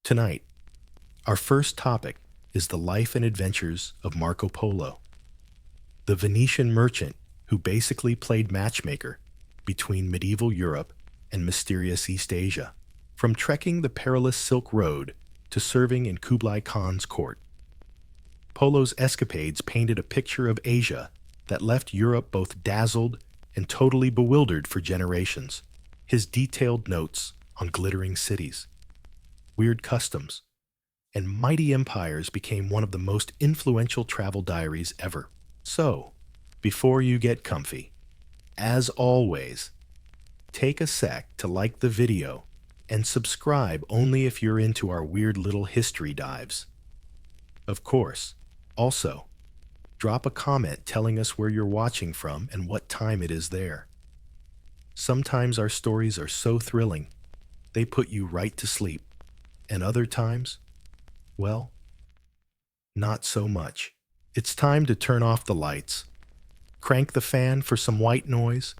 Tonight, our first topic is the life and adventures of Marco Polo, the Venetian merchant who basically played matchmaker between medieval Europe and mysterious East Asia, from trekking the perilous Silk Road to serving in Kublai Khan's court. Polo's escapades painted a picture of Asia that left Europe both dazzled and totally bewildered for generations. His detailed notes on glittering cities, weird customs, and mighty empires became one of the most influential travel diaries ever. So, before you get comfy, as always, take a sec to like the video and subscribe only if you're into our weird little history dives. Of course, also, drop a comment telling us where you're watching from and what time it is there. Sometimes our stories are so thrilling, they put you right to sleep, and other times, well, not so much. It's time to turn off the lights, crank the fan for some white noise,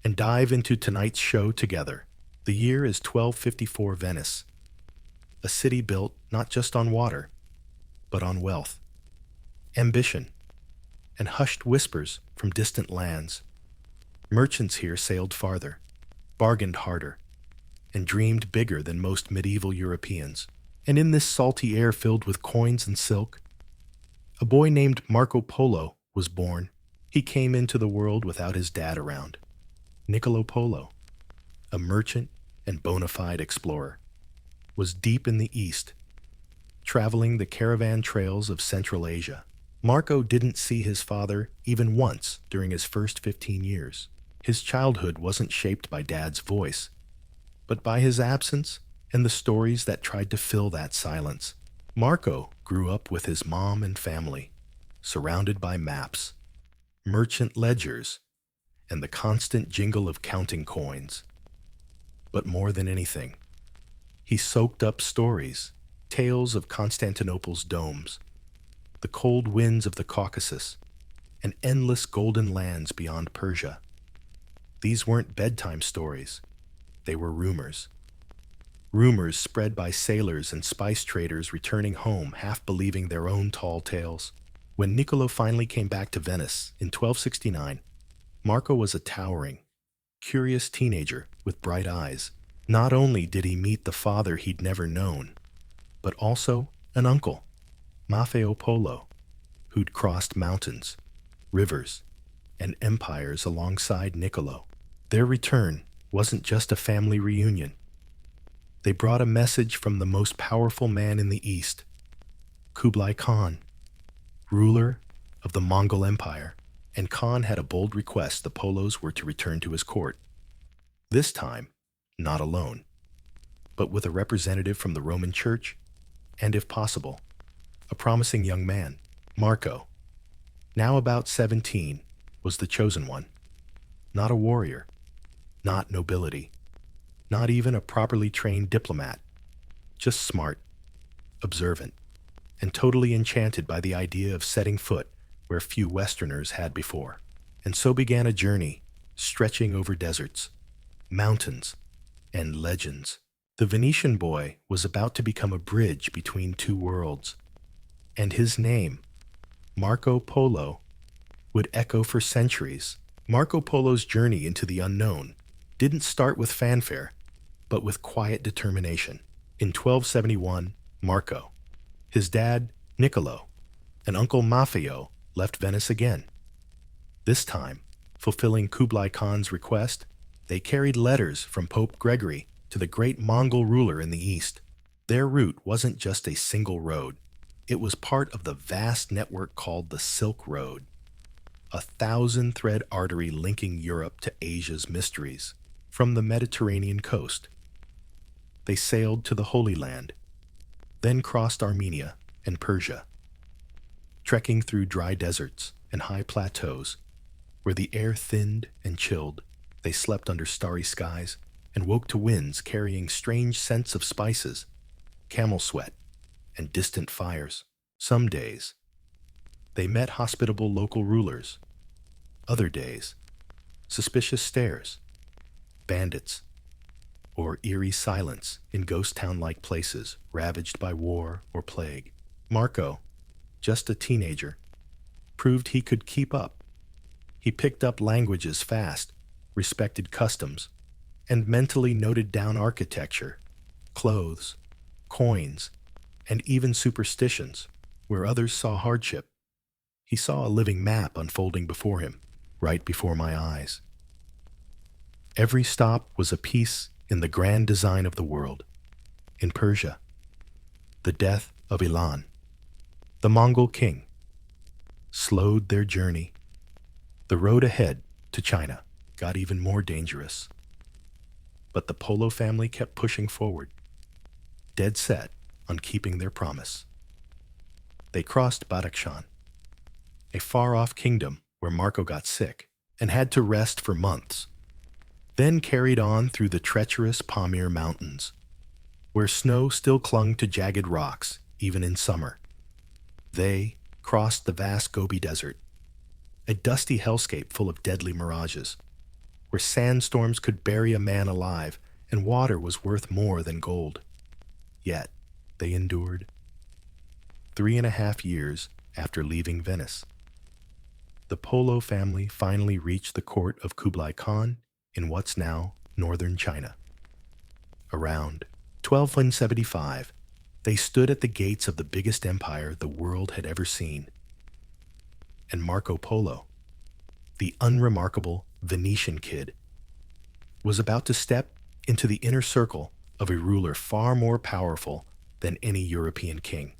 and dive into tonight's show together. The year is 1254 Venice, a city built not just on water, but on wealth, ambition, and hushed whispers from distant lands. Merchants here sailed farther, bargained harder, and dreamed bigger than most medieval Europeans. And in this salty air filled with coins and silk, a boy named Marco Polo was born. He came into the world without his dad around. Niccolo Polo, a merchant and bona fide explorer, was deep in the East, traveling the caravan trails of Central Asia. Marco didn't see his father even once during his first 15 years. His childhood wasn't shaped by Dad's voice, but by his absence and the stories that tried to fill that silence. Marco grew up with his mom and family, surrounded by maps, merchant ledgers, and the constant jingle of counting coins. But more than anything, he soaked up stories, tales of Constantinople's domes, the cold winds of the Caucasus, and endless golden lands beyond Persia. These weren't bedtime stories. They were rumors. Rumors spread by sailors and spice traders returning home half believing their own tall tales. When Niccolo finally came back to Venice in 1269, Marco was a towering, curious teenager with bright eyes. Not only did he meet the father he'd never known, but also an uncle, Maffeo Polo, who'd crossed mountains, rivers, and empires alongside Niccolo. Their return wasn't just a family reunion. They brought a message from the most powerful man in the East, Kublai Khan, ruler of the Mongol Empire, and Khan had a bold request the Polos were to return to his court. This time, not alone, but with a representative from the Roman Church, and if possible, a promising young man. Marco, now about 17, was the chosen one. Not a warrior, not nobility, not even a properly trained diplomat, just smart, observant, and totally enchanted by the idea of setting foot where few Westerners had before. And so began a journey stretching over deserts, mountains, and legends. The Venetian boy was about to become a bridge between two worlds, and his name, Marco Polo, would echo for centuries. Marco Polo's journey into the unknown didn't start with fanfare, but with quiet determination. In 1271, Marco, his dad, Niccolo, and uncle Maffeo left Venice again. This time, fulfilling Kublai Khan's request, they carried letters from Pope Gregory to the great Mongol ruler in the East. Their route wasn't just a single road. It was part of the vast network called the Silk Road, a 1,000-thread artery linking Europe to Asia's mysteries. From the Mediterranean coast, they sailed to the Holy Land, then crossed Armenia and Persia, trekking through dry deserts and high plateaus where the air thinned and chilled. They slept under starry skies and woke to winds carrying strange scents of spices, camel sweat, and distant fires. Some days, they met hospitable local rulers. Other days, suspicious stares, bandits, or eerie silence in ghost town-like places ravaged by war or plague. Marco, just a teenager, proved he could keep up. He picked up languages fast, respected customs, and mentally noted down architecture, clothes, coins, and even superstitions where others saw hardship. He saw a living map unfolding before him, right before my eyes. Every stop was a piece in the grand design of the world. In Persia, the death of Ilan, the Mongol king, slowed their journey. The road ahead to China got even more dangerous. But the Polo family kept pushing forward, dead set on keeping their promise. They crossed Badakhshan, a far-off kingdom where Marco got sick and had to rest for months, then carried on through the treacherous Pamir Mountains, where snow still clung to jagged rocks even in summer. They crossed the vast Gobi Desert, a dusty hellscape full of deadly mirages, where sandstorms could bury a man alive and water was worth more than gold. Yet, they endured. 3.5 years after leaving Venice, the Polo family finally reached the court of Kublai Khan in what's now northern China. Around 1275, they stood at the gates of the biggest empire the world had ever seen. And Marco Polo, the unremarkable Venetian kid, was about to step into the inner circle of a ruler far more powerful than any European king.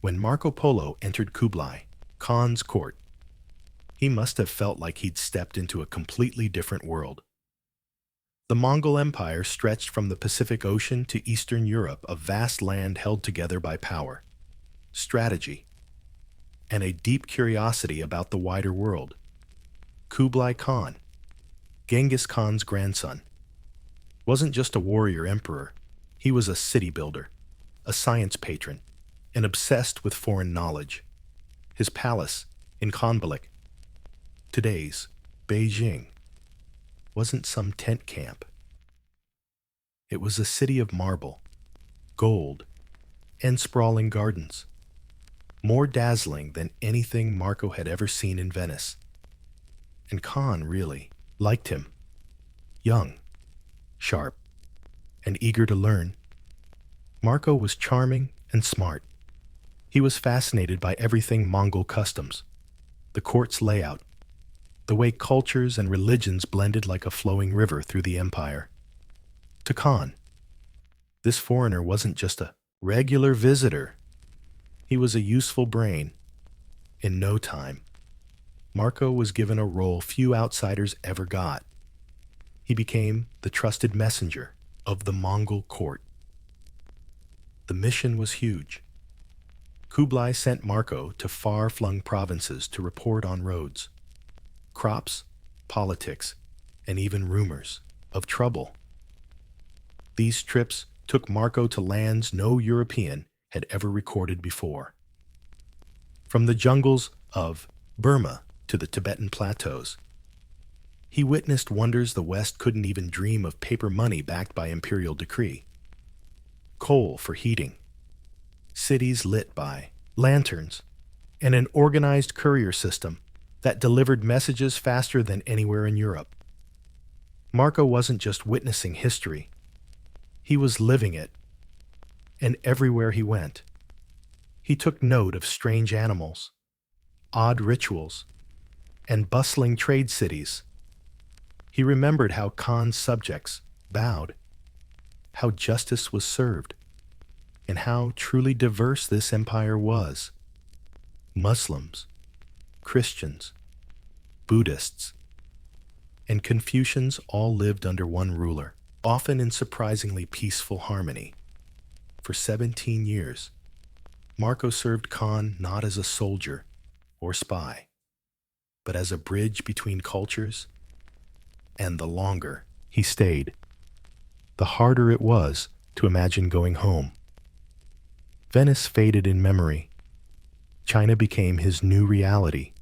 When Marco Polo entered Kublai Khan's court, he must have felt like he'd stepped into a completely different world. The Mongol Empire stretched from the Pacific Ocean to Eastern Europe, a vast land held together by power, strategy, and a deep curiosity about the wider world. Kublai Khan, Genghis Khan's grandson, wasn't just a warrior emperor. He was a city builder, a science patron, and obsessed with foreign knowledge. His palace in Khanbalik, today's Beijing, wasn't some tent camp. It was a city of marble, gold, and sprawling gardens, more dazzling than anything Marco had ever seen in Venice. And Khan really liked him. Young, sharp, and eager to learn, Marco was charming and smart. He was fascinated by everything Mongol customs, the court's layout, the way cultures and religions blended like a flowing river through the empire. To Khan, this foreigner wasn't just a regular visitor. He was a useful brain. In no time, Marco was given a role few outsiders ever got. He became the trusted messenger of the Mongol court. The mission was huge. Kublai sent Marco to far-flung provinces to report on roads, crops, politics, and even rumors of trouble. These trips took Marco to lands no European had ever recorded before. From the jungles of Burma to the Tibetan plateaus, he witnessed wonders the West couldn't even dream of: paper money backed by imperial decree, coal for heating, cities lit by lanterns, and an organized courier system that delivered messages faster than anywhere in Europe. Marco wasn't just witnessing history, he was living it. And everywhere he went, he took note of strange animals, odd rituals, and bustling trade cities. He remembered how Khan's subjects bowed, how justice was served, and how truly diverse this empire was. Muslims, Christians, Buddhists, and Confucians all lived under one ruler, often in surprisingly peaceful harmony. For 17 years, Marco served Khan not as a soldier or spy, but as a bridge between cultures. And the longer he stayed, the harder it was to imagine going home. Venice faded in memory. China became his new reality.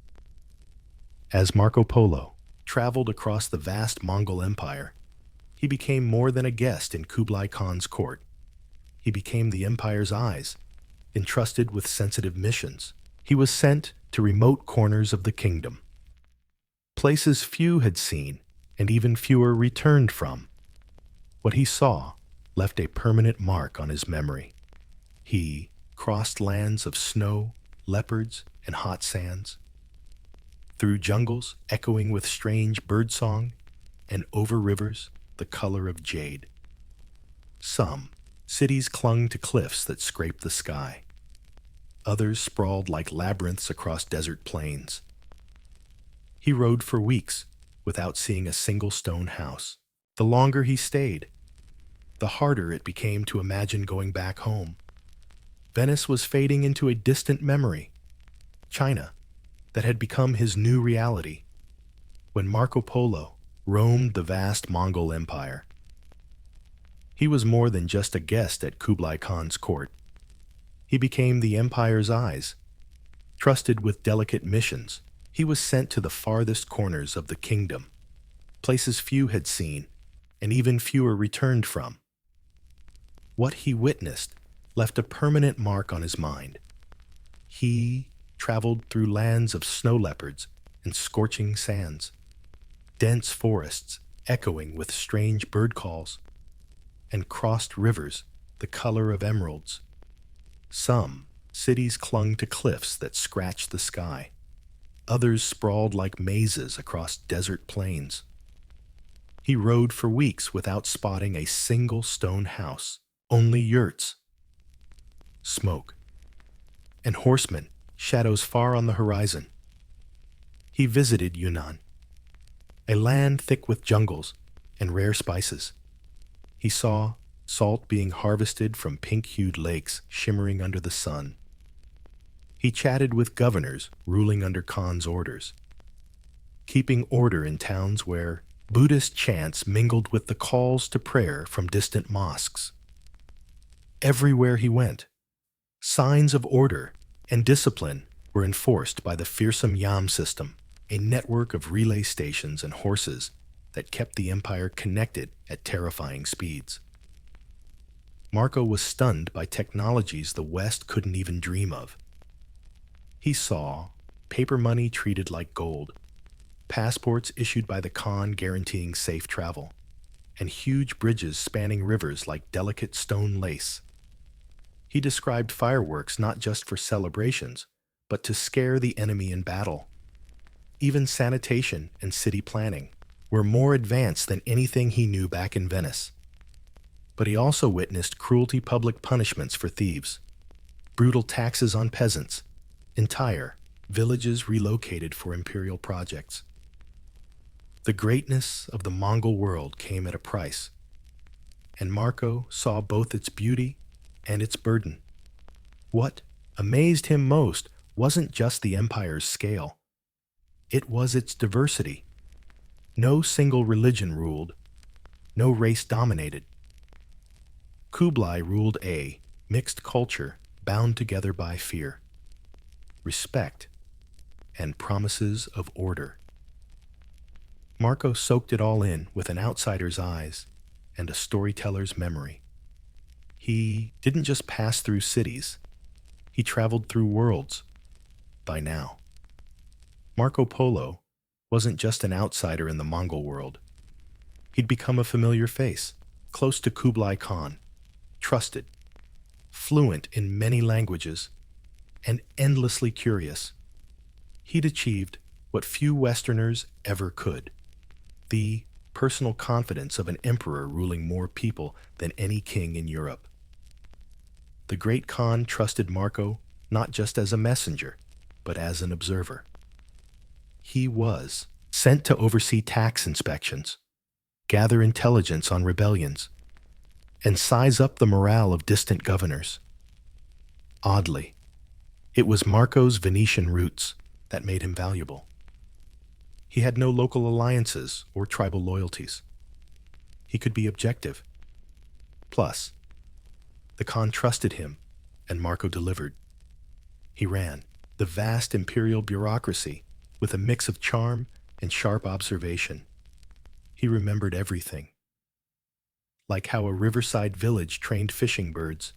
As Marco Polo traveled across the vast Mongol Empire, He became more than a guest in Kublai Khan's court. He became the empire's eyes, entrusted with sensitive missions. He was sent to remote corners of the kingdom, places few had seen and even fewer returned from. What he saw left a permanent mark on his memory. He crossed lands of snow, leopards, and hot sands, through jungles echoing with strange birdsong, and over rivers the color of jade. Some cities clung to cliffs that scraped the sky. Others sprawled like labyrinths across desert plains. He rode for weeks without seeing a single stone house. The longer he stayed, the harder it became to imagine going back home. Venice was fading into a distant memory. China, that had become his new reality. When Marco Polo roamed the vast Mongol Empire, he was more than just a guest at Kublai Khan's court. He became the empire's eyes. Trusted with delicate missions, he was sent to the farthest corners of the kingdom, places few had seen and even fewer returned from. What he witnessed left a permanent mark on his mind. He traveled through lands of snow leopards and scorching sands, dense forests echoing with strange bird calls, and crossed rivers the color of emeralds. Some cities clung to cliffs that scratched the sky. Others sprawled like mazes across desert plains. He rode for weeks without spotting a single stone house, only yurts, smoke, and horsemen, shadows far on the horizon. He visited Yunnan, a land thick with jungles and rare spices. He saw salt being harvested from pink-hued lakes shimmering under the sun. He chatted with governors ruling under Khan's orders, keeping order in towns where Buddhist chants mingled with the calls to prayer from distant mosques. Everywhere he went, signs of order and discipline were enforced by the fearsome Yam system, a network of relay stations and horses that kept the empire connected at terrifying speeds. Marco was stunned by technologies the West couldn't even dream of. He saw paper money treated like gold, passports issued by the Khan guaranteeing safe travel, and huge bridges spanning rivers like delicate stone lace. He described fireworks not just for celebrations, but to scare the enemy in battle. Even sanitation and city planning were more advanced than anything he knew back in Venice. But he also witnessed cruelty public punishments for thieves, brutal taxes on peasants, entire villages relocated for imperial projects. The greatness of the Mongol world came at a price, and Marco saw both its beauty and its burden. What amazed him most wasn't just the empire's scale. It was its diversity. No single religion ruled, no race dominated. Kublai ruled a mixed culture bound together by fear, respect, and promises of order. Marco soaked it all in with an outsider's eyes and a storyteller's memory. He didn't just pass through cities, he traveled through worlds. By now, Marco Polo wasn't just an outsider in the Mongol world. He'd become a familiar face, close to Kublai Khan, trusted, fluent in many languages, and endlessly curious. He'd achieved what few Westerners ever could: the personal confidence of an emperor ruling more people than any king in Europe. The great Khan trusted Marco not just as a messenger, but as an observer. He was sent to oversee tax inspections, gather intelligence on rebellions, and size up the morale of distant governors. Oddly, it was Marco's Venetian roots that made him valuable. He had no local alliances or tribal loyalties. He could be objective. Plus, the Khan trusted him, and Marco delivered. He ran the vast imperial bureaucracy with a mix of charm and sharp observation. He remembered everything: like how a riverside village trained fishing birds,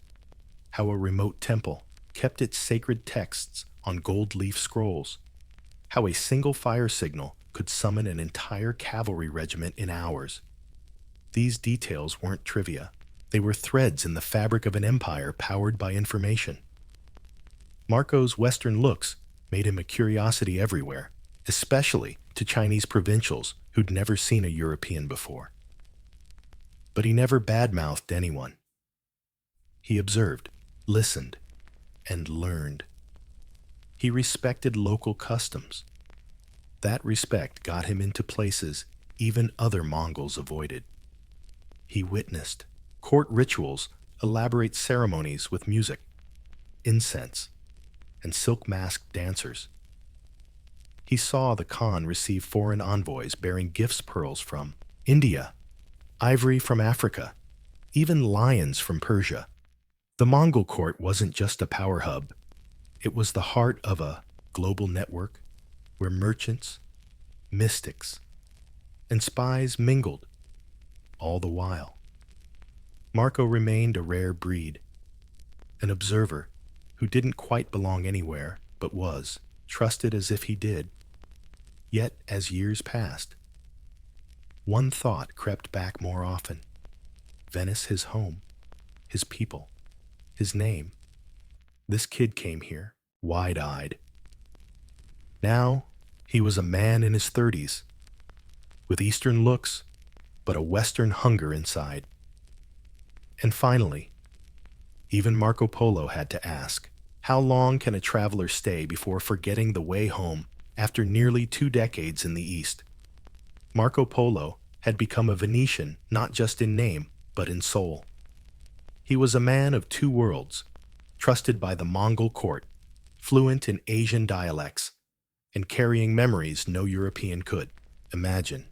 how a remote temple kept its sacred texts on gold leaf scrolls, how a single fire signal could summon an entire cavalry regiment in hours. These details weren't trivia. They were threads in the fabric of an empire powered by information. Marco's Western looks made him a curiosity everywhere, especially to Chinese provincials who'd never seen a European before. But he never badmouthed anyone. He observed, listened, and learned. He respected local customs. That respect got him into places even other Mongols avoided. He witnessed court rituals elaborate ceremonies with music, incense, and silk-masked dancers. He saw the Khan receive foreign envoys bearing gifts pearls from India, ivory from Africa, even lions from Persia. The Mongol court wasn't just a power hub. It was the heart of a global network where merchants, mystics, and spies mingled, all the while. Marco remained a rare breed, an observer who didn't quite belong anywhere, but was trusted as if he did. Yet, as years passed, one thought crept back more often. Venice his home, his people, his name. This kid came here, wide-eyed. Now, he was a man in his 30s, with Eastern looks, but a Western hunger inside. And finally, even Marco Polo had to ask, how long can a traveler stay before forgetting the way home after nearly 2 decades in the East? Marco Polo had become a Venetian not just in name, but in soul. He was a man of 2 worlds, trusted by the Mongol court, fluent in Asian dialects, and carrying memories no European could imagine.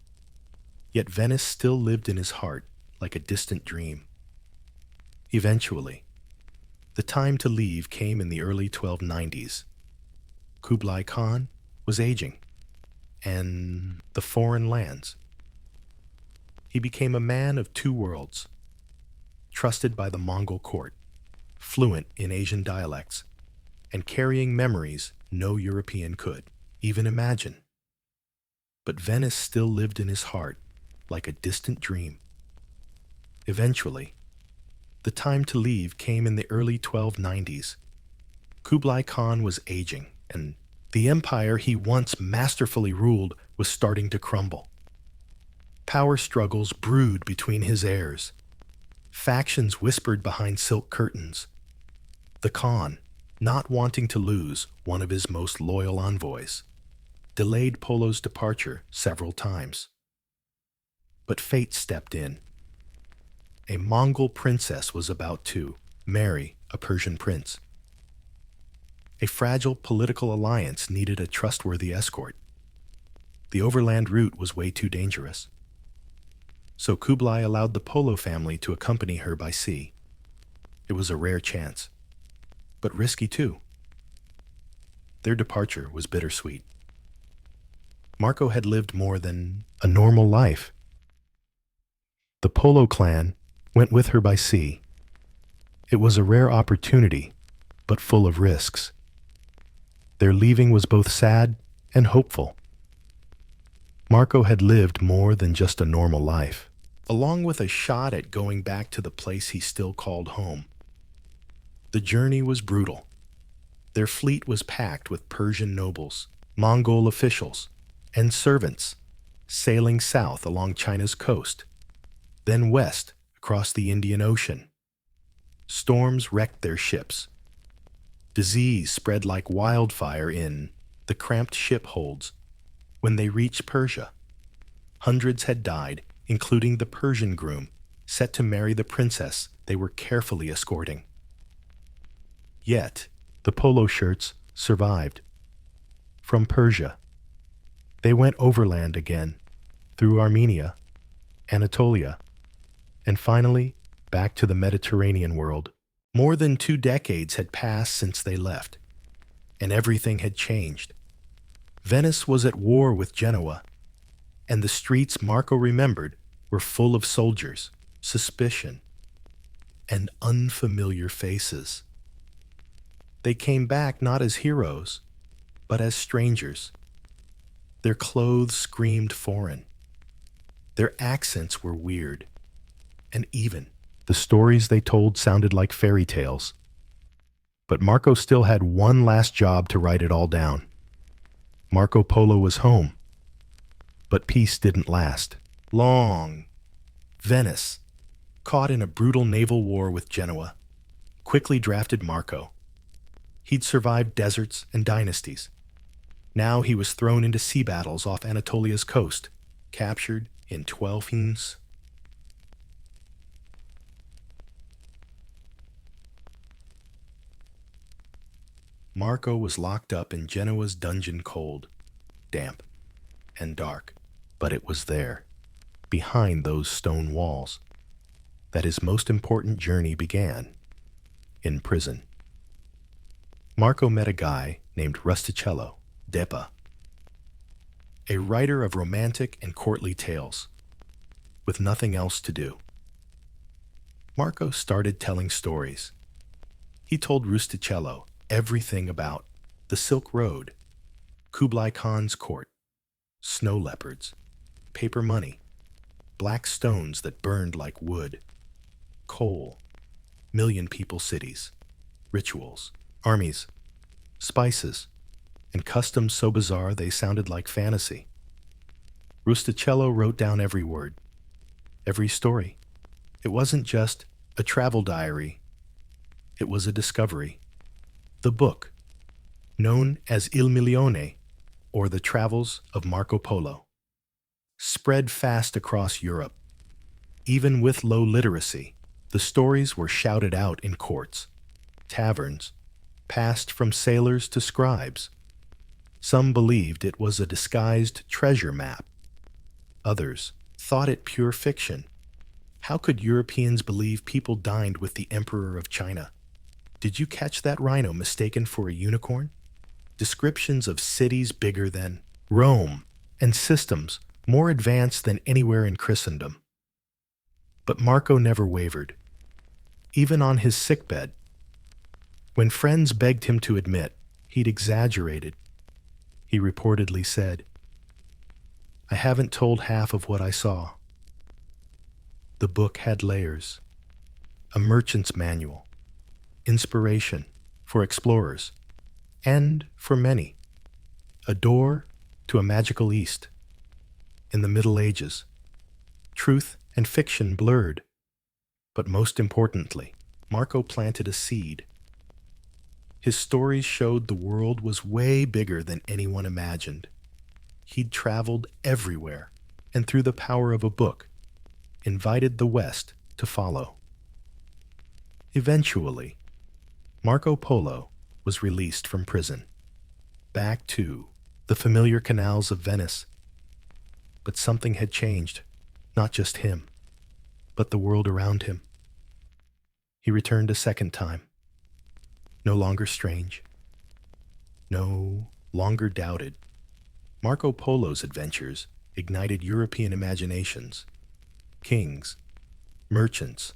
Yet Venice still lived in his heart like a distant dream. Eventually, the time to leave came in the early 1290s. Kublai Khan was aging, and the foreign lands. He became a man of 2 worlds, trusted by the Mongol court, fluent in Asian dialects, and carrying memories no European could even imagine. But Venice still lived in his heart like a distant dream. Eventually, the time to leave came in the early 1290s. Kublai Khan was aging, and the empire he once masterfully ruled was starting to crumble. Power struggles brewed between his heirs. Factions whispered behind silk curtains. The Khan, not wanting to lose one of his most loyal envoys, delayed Polo's departure several times. But fate stepped in. A Mongol princess was about to marry a Persian prince. A fragile political alliance needed a trustworthy escort. The overland route was way too dangerous. So Kublai allowed the Polo family to accompany her by sea. It was a rare chance, but risky too. Their departure was bittersweet. Marco had lived more than a normal life. The Polo clan went with her by sea. It was a rare opportunity, but full of risks. Their leaving was both sad and hopeful. Marco had lived more than just a normal life, along with a shot at going back to the place he still called home. The journey was brutal. Their fleet was packed with Persian nobles, Mongol officials, and servants, sailing south along China's coast, then west across the Indian Ocean. Storms wrecked their ships. Disease spread like wildfire in the cramped ship holds. When they reached Persia, hundreds had died, including the Persian groom set to marry the princess they were carefully escorting. Yet, the polo shirts survived. From Persia, they went overland again, through Armenia, Anatolia, and finally back to the Mediterranean world. More than 2 decades had passed since they left, and everything had changed. Venice was at war with Genoa, and the streets Marco remembered were full of soldiers, suspicion, and unfamiliar faces. They came back not as heroes, but as strangers. Their clothes screamed foreign. Their accents were weird, and even the stories they told sounded like fairy tales. But Marco still had one last job to write it all down. Marco Polo was home, but peace didn't last long. Venice, caught in a brutal naval war with Genoa, quickly drafted Marco. He'd survived deserts and dynasties. Now he was thrown into sea battles off Anatolia's coast, captured in 12 hymns. Marco was locked up in Genoa's dungeon, cold, damp, and dark. But it was there, behind those stone walls, that his most important journey began, in prison. Marco met a guy named Rustichello Depa, a writer of romantic and courtly tales, with nothing else to do. Marco started telling stories. He told Rustichello everything about the Silk Road, Kublai Khan's court, snow leopards, paper money, black stones that burned like wood, coal, million-people cities, rituals, armies, spices, and customs so bizarre they sounded like fantasy. Rustichello wrote down every word, every story. It wasn't just a travel diary. It was a discovery. The book, known as Il Milione, or The Travels of Marco Polo, spread fast across Europe. Even with low literacy, the stories were shouted out in courts, taverns, passed from sailors to scribes. Some believed it was a disguised treasure map. Others thought it pure fiction. How could Europeans believe people dined with the Emperor of China? Did you catch that rhino mistaken for a unicorn? Descriptions of cities bigger than Rome and systems more advanced than anywhere in Christendom. But Marco never wavered, even on his sickbed. When friends begged him to admit he'd exaggerated, he reportedly said, "I haven't told half of what I saw." The book had layers, a merchant's manual, inspiration for explorers, and for many, a door to a magical East. In the Middle Ages, truth and fiction blurred, but most importantly, Marco planted a seed. His stories showed the world was way bigger than anyone imagined. He'd traveled everywhere, and through the power of a book, invited the West to follow. Eventually, Marco Polo was released from prison, back to the familiar canals of Venice. But something had changed, not just him, but the world around him. He returned a second time, no longer strange, no longer doubted. Marco Polo's adventures ignited European imaginations. Kings, merchants,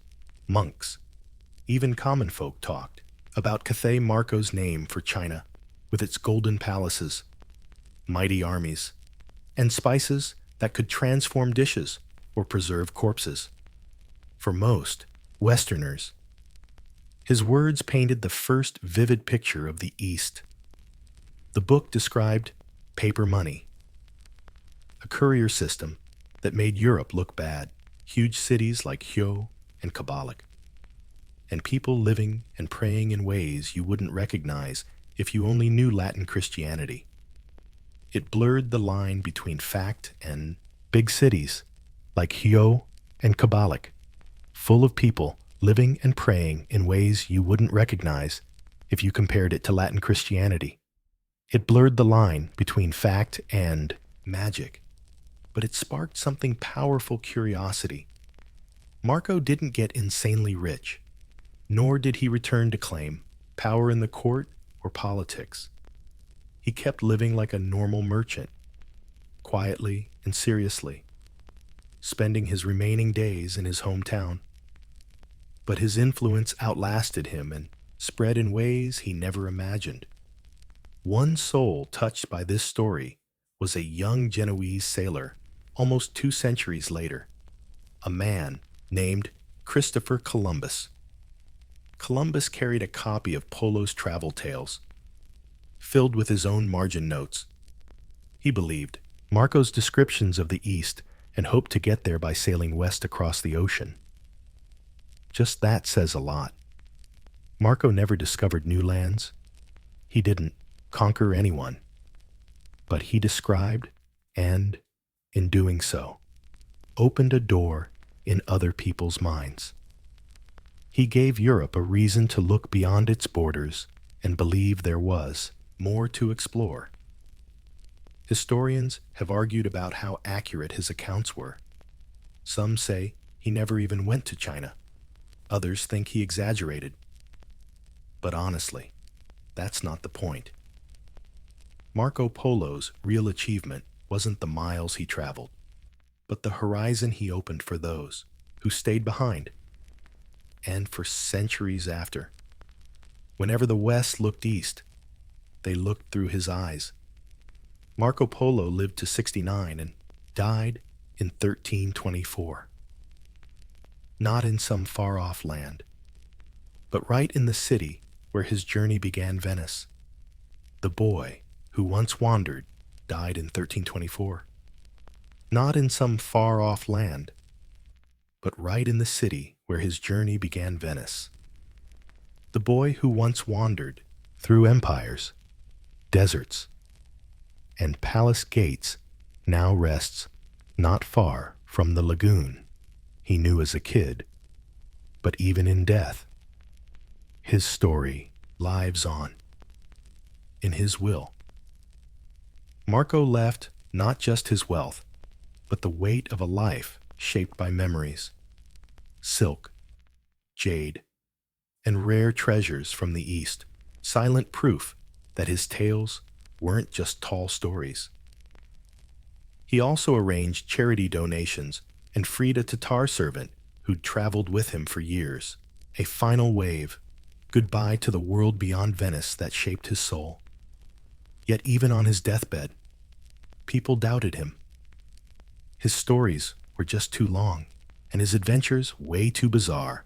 monks, even common folk talked about Cathay Marco's name for China, with its golden palaces, mighty armies, and spices that could transform dishes or preserve corpses. For most Westerners, his words painted the first vivid picture of the East. The book described paper money, a courier system that made Europe look bad, huge cities like Hyo and Kabalik, and people living and praying in ways you wouldn't recognize if you only knew Latin Christianity. It blurred the line between fact and big cities like Hyo and Kabalik, full of people living and praying in ways you wouldn't recognize if you compared it to Latin Christianity. It blurred the line between fact and magic, but it sparked something powerful curiosity. Marco didn't get insanely rich, nor did he return to claim power in the court or politics. He kept living like a normal merchant, quietly and seriously, spending his remaining days in his hometown. But his influence outlasted him and spread in ways he never imagined. One soul touched by this story was a young Genoese sailor almost 2 centuries later, a man named Christopher Columbus. Columbus carried a copy of Polo's travel tales, filled with his own margin notes. He believed Marco's descriptions of the East and hoped to get there by sailing west across the ocean. Just that says a lot. Marco never discovered new lands. He didn't conquer anyone. But he described and, in doing so, opened a door in other people's minds. He gave Europe a reason to look beyond its borders and believe there was more to explore. Historians have argued about how accurate his accounts were. Some say he never even went to China. Others think he exaggerated. But honestly, that's not the point. Marco Polo's real achievement wasn't the miles he traveled, but the horizon he opened for those who stayed behind. And for centuries after, whenever the West looked east, they looked through his eyes. Marco Polo lived to 69 and died in 1324. Not in some far-off land, but right in the city where his journey began, Venice. The boy who once wandered died in 1324. Not in some far-off land, but right in the city where his journey began, Venice. The boy who once wandered through empires, deserts, and palace gates now rests not far from the lagoon he knew as a kid. But even in death, his story lives on. In his will, Marco left not just his wealth, but the weight of a life shaped by memories, silk, jade, and rare treasures from the East, silent proof that his tales weren't just tall stories. He also arranged charity donations and freed a Tatar servant who'd traveled with him for years. A final wave, goodbye to the world beyond Venice that shaped his soul. Yet even on his deathbed, people doubted him. His stories were just too long, and his adventures way too bizarre.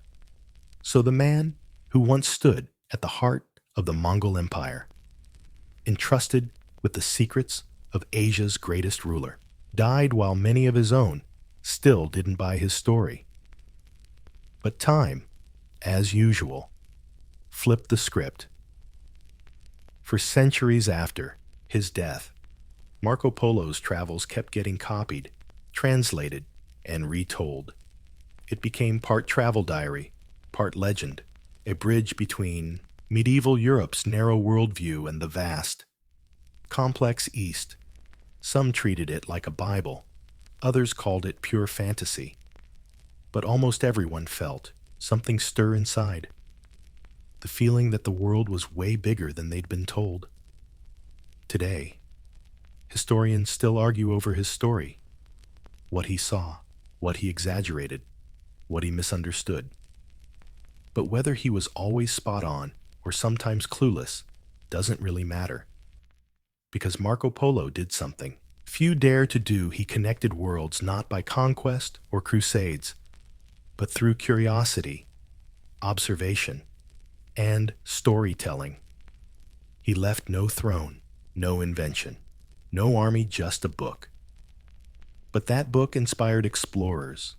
So the man who once stood at the heart of the Mongol Empire, entrusted with the secrets of Asia's greatest ruler, died while many of his own still didn't buy his story. But time, as usual, flipped the script. For centuries after his death, Marco Polo's travels kept getting copied, translated, and retold. It became part travel diary, part legend, a bridge between medieval Europe's narrow worldview and the vast, complex East. Some treated it like a Bible, others called it pure fantasy. But almost everyone felt something stir inside, the feeling that the world was way bigger than they'd been told. Today, historians still argue over his story, what he saw, what he exaggerated, what he misunderstood. But whether he was always spot on or sometimes clueless doesn't really matter. Because Marco Polo did something few dare to do. He connected worlds not by conquest or crusades, but through curiosity, observation, and storytelling. He left no throne, no invention, no army, just a book. But that book inspired explorers,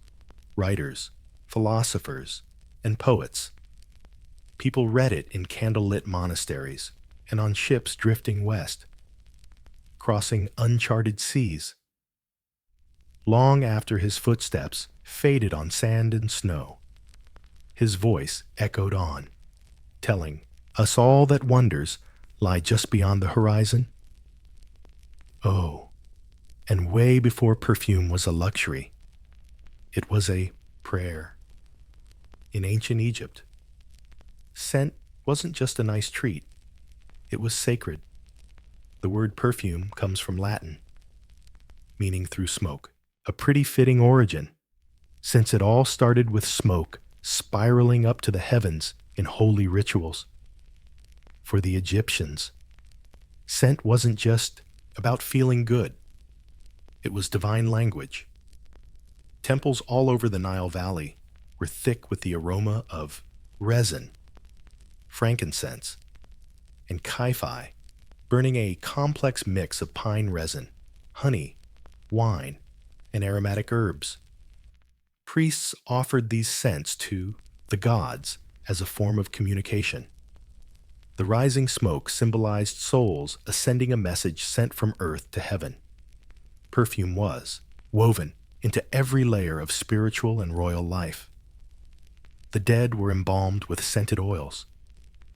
writers, philosophers, and poets. People read it in candlelit monasteries and on ships drifting west, crossing uncharted seas. Long after his footsteps faded on sand and snow, his voice echoed on, telling us all that wonders lie just beyond the horizon. Oh, and way before perfume was a luxury, it was a prayer. In ancient Egypt, scent wasn't just a nice treat, it was sacred. The word perfume comes from Latin, meaning through smoke. A pretty fitting origin, since it all started with smoke spiraling up to the heavens in holy rituals. For the Egyptians, scent wasn't just about feeling good. It was divine language. Temples all over the Nile Valley were thick with the aroma of resin, frankincense, and kai-fi, burning a complex mix of pine resin, honey, wine, and aromatic herbs. Priests offered these scents to the gods as a form of communication. The rising smoke symbolized souls ascending a message sent from earth to heaven. Perfume was woven into every layer of spiritual and royal life. The dead were embalmed with scented oils,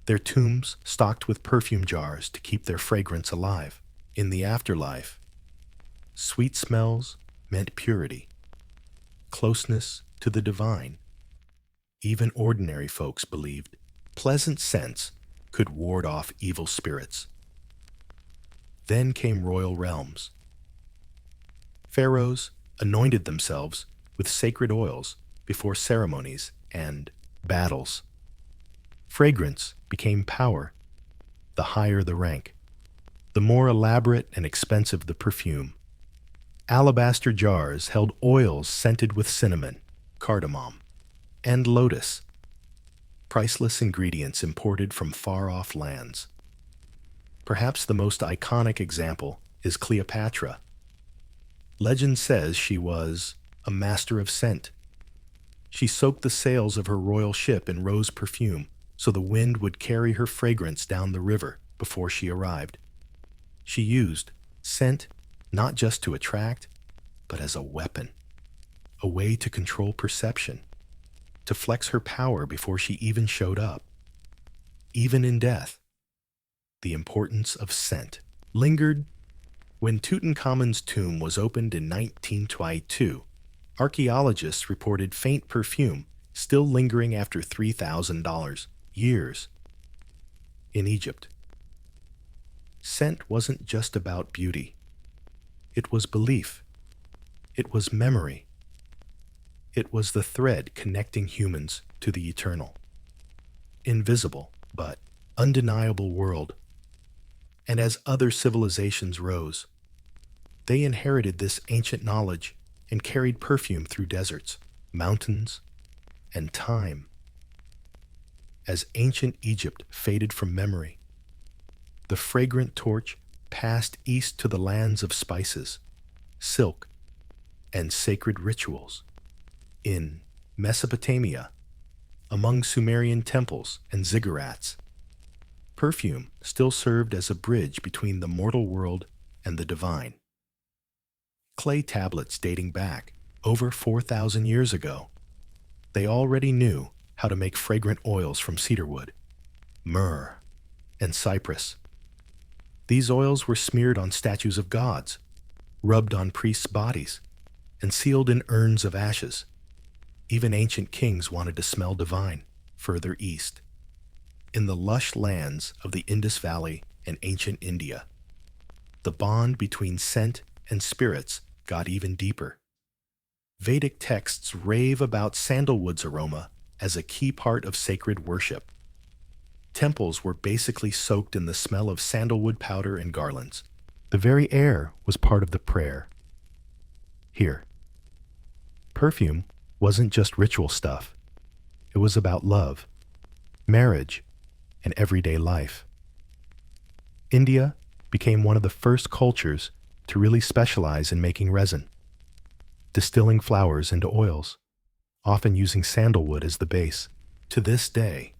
their tombs stocked with perfume jars to keep their fragrance alive. In the afterlife, sweet smells meant purity, closeness to the divine. Even ordinary folks believed pleasant scents could ward off evil spirits. Then came royal realms. Pharaohs anointed themselves with sacred oils before ceremonies and battles. Fragrance became power. The higher the rank, the more elaborate and expensive the perfume. Alabaster jars held oils scented with cinnamon, cardamom, and lotus, priceless ingredients imported from far-off lands. Perhaps the most iconic example is Cleopatra. Legend says she was a master of scent. She soaked the sails of her royal ship in rose perfume so the wind would carry her fragrance down the river before she arrived. She used scent not just to attract, but as a weapon, a way to control perception, to flex her power before she even showed up. Even in death, the importance of scent lingered. When Tutankhamun's tomb was opened in 1922, archaeologists reported faint perfume still lingering after $3,000 years. In Egypt, scent wasn't just about beauty. It was belief. It was memory. It was the thread connecting humans to the eternal, invisible but undeniable world. And as other civilizations rose, they inherited this ancient knowledge and carried perfume through deserts, mountains, and time. As ancient Egypt faded from memory, the fragrant torch passed east to the lands of spices, silk, and sacred rituals. In Mesopotamia, among Sumerian temples and ziggurats, perfume still served as a bridge between the mortal world and the divine. Clay tablets dating back over 4,000 years ago, they already knew how to make fragrant oils from cedarwood, myrrh, and cypress. These oils were smeared on statues of gods, rubbed on priests' bodies, and sealed in urns of ashes. Even ancient kings wanted to smell divine further east. In the lush lands of the Indus Valley and ancient India, the bond between scent and spirits got even deeper. Vedic texts rave about sandalwood's aroma as a key part of sacred worship. Temples were basically soaked in the smell of sandalwood powder and garlands. The very air was part of the prayer. Here, perfume wasn't just ritual stuff. It was about love, marriage, and everyday life. India became one of the first cultures to really specialize in making resin, distilling flowers into oils, often using sandalwood as the base. To this day,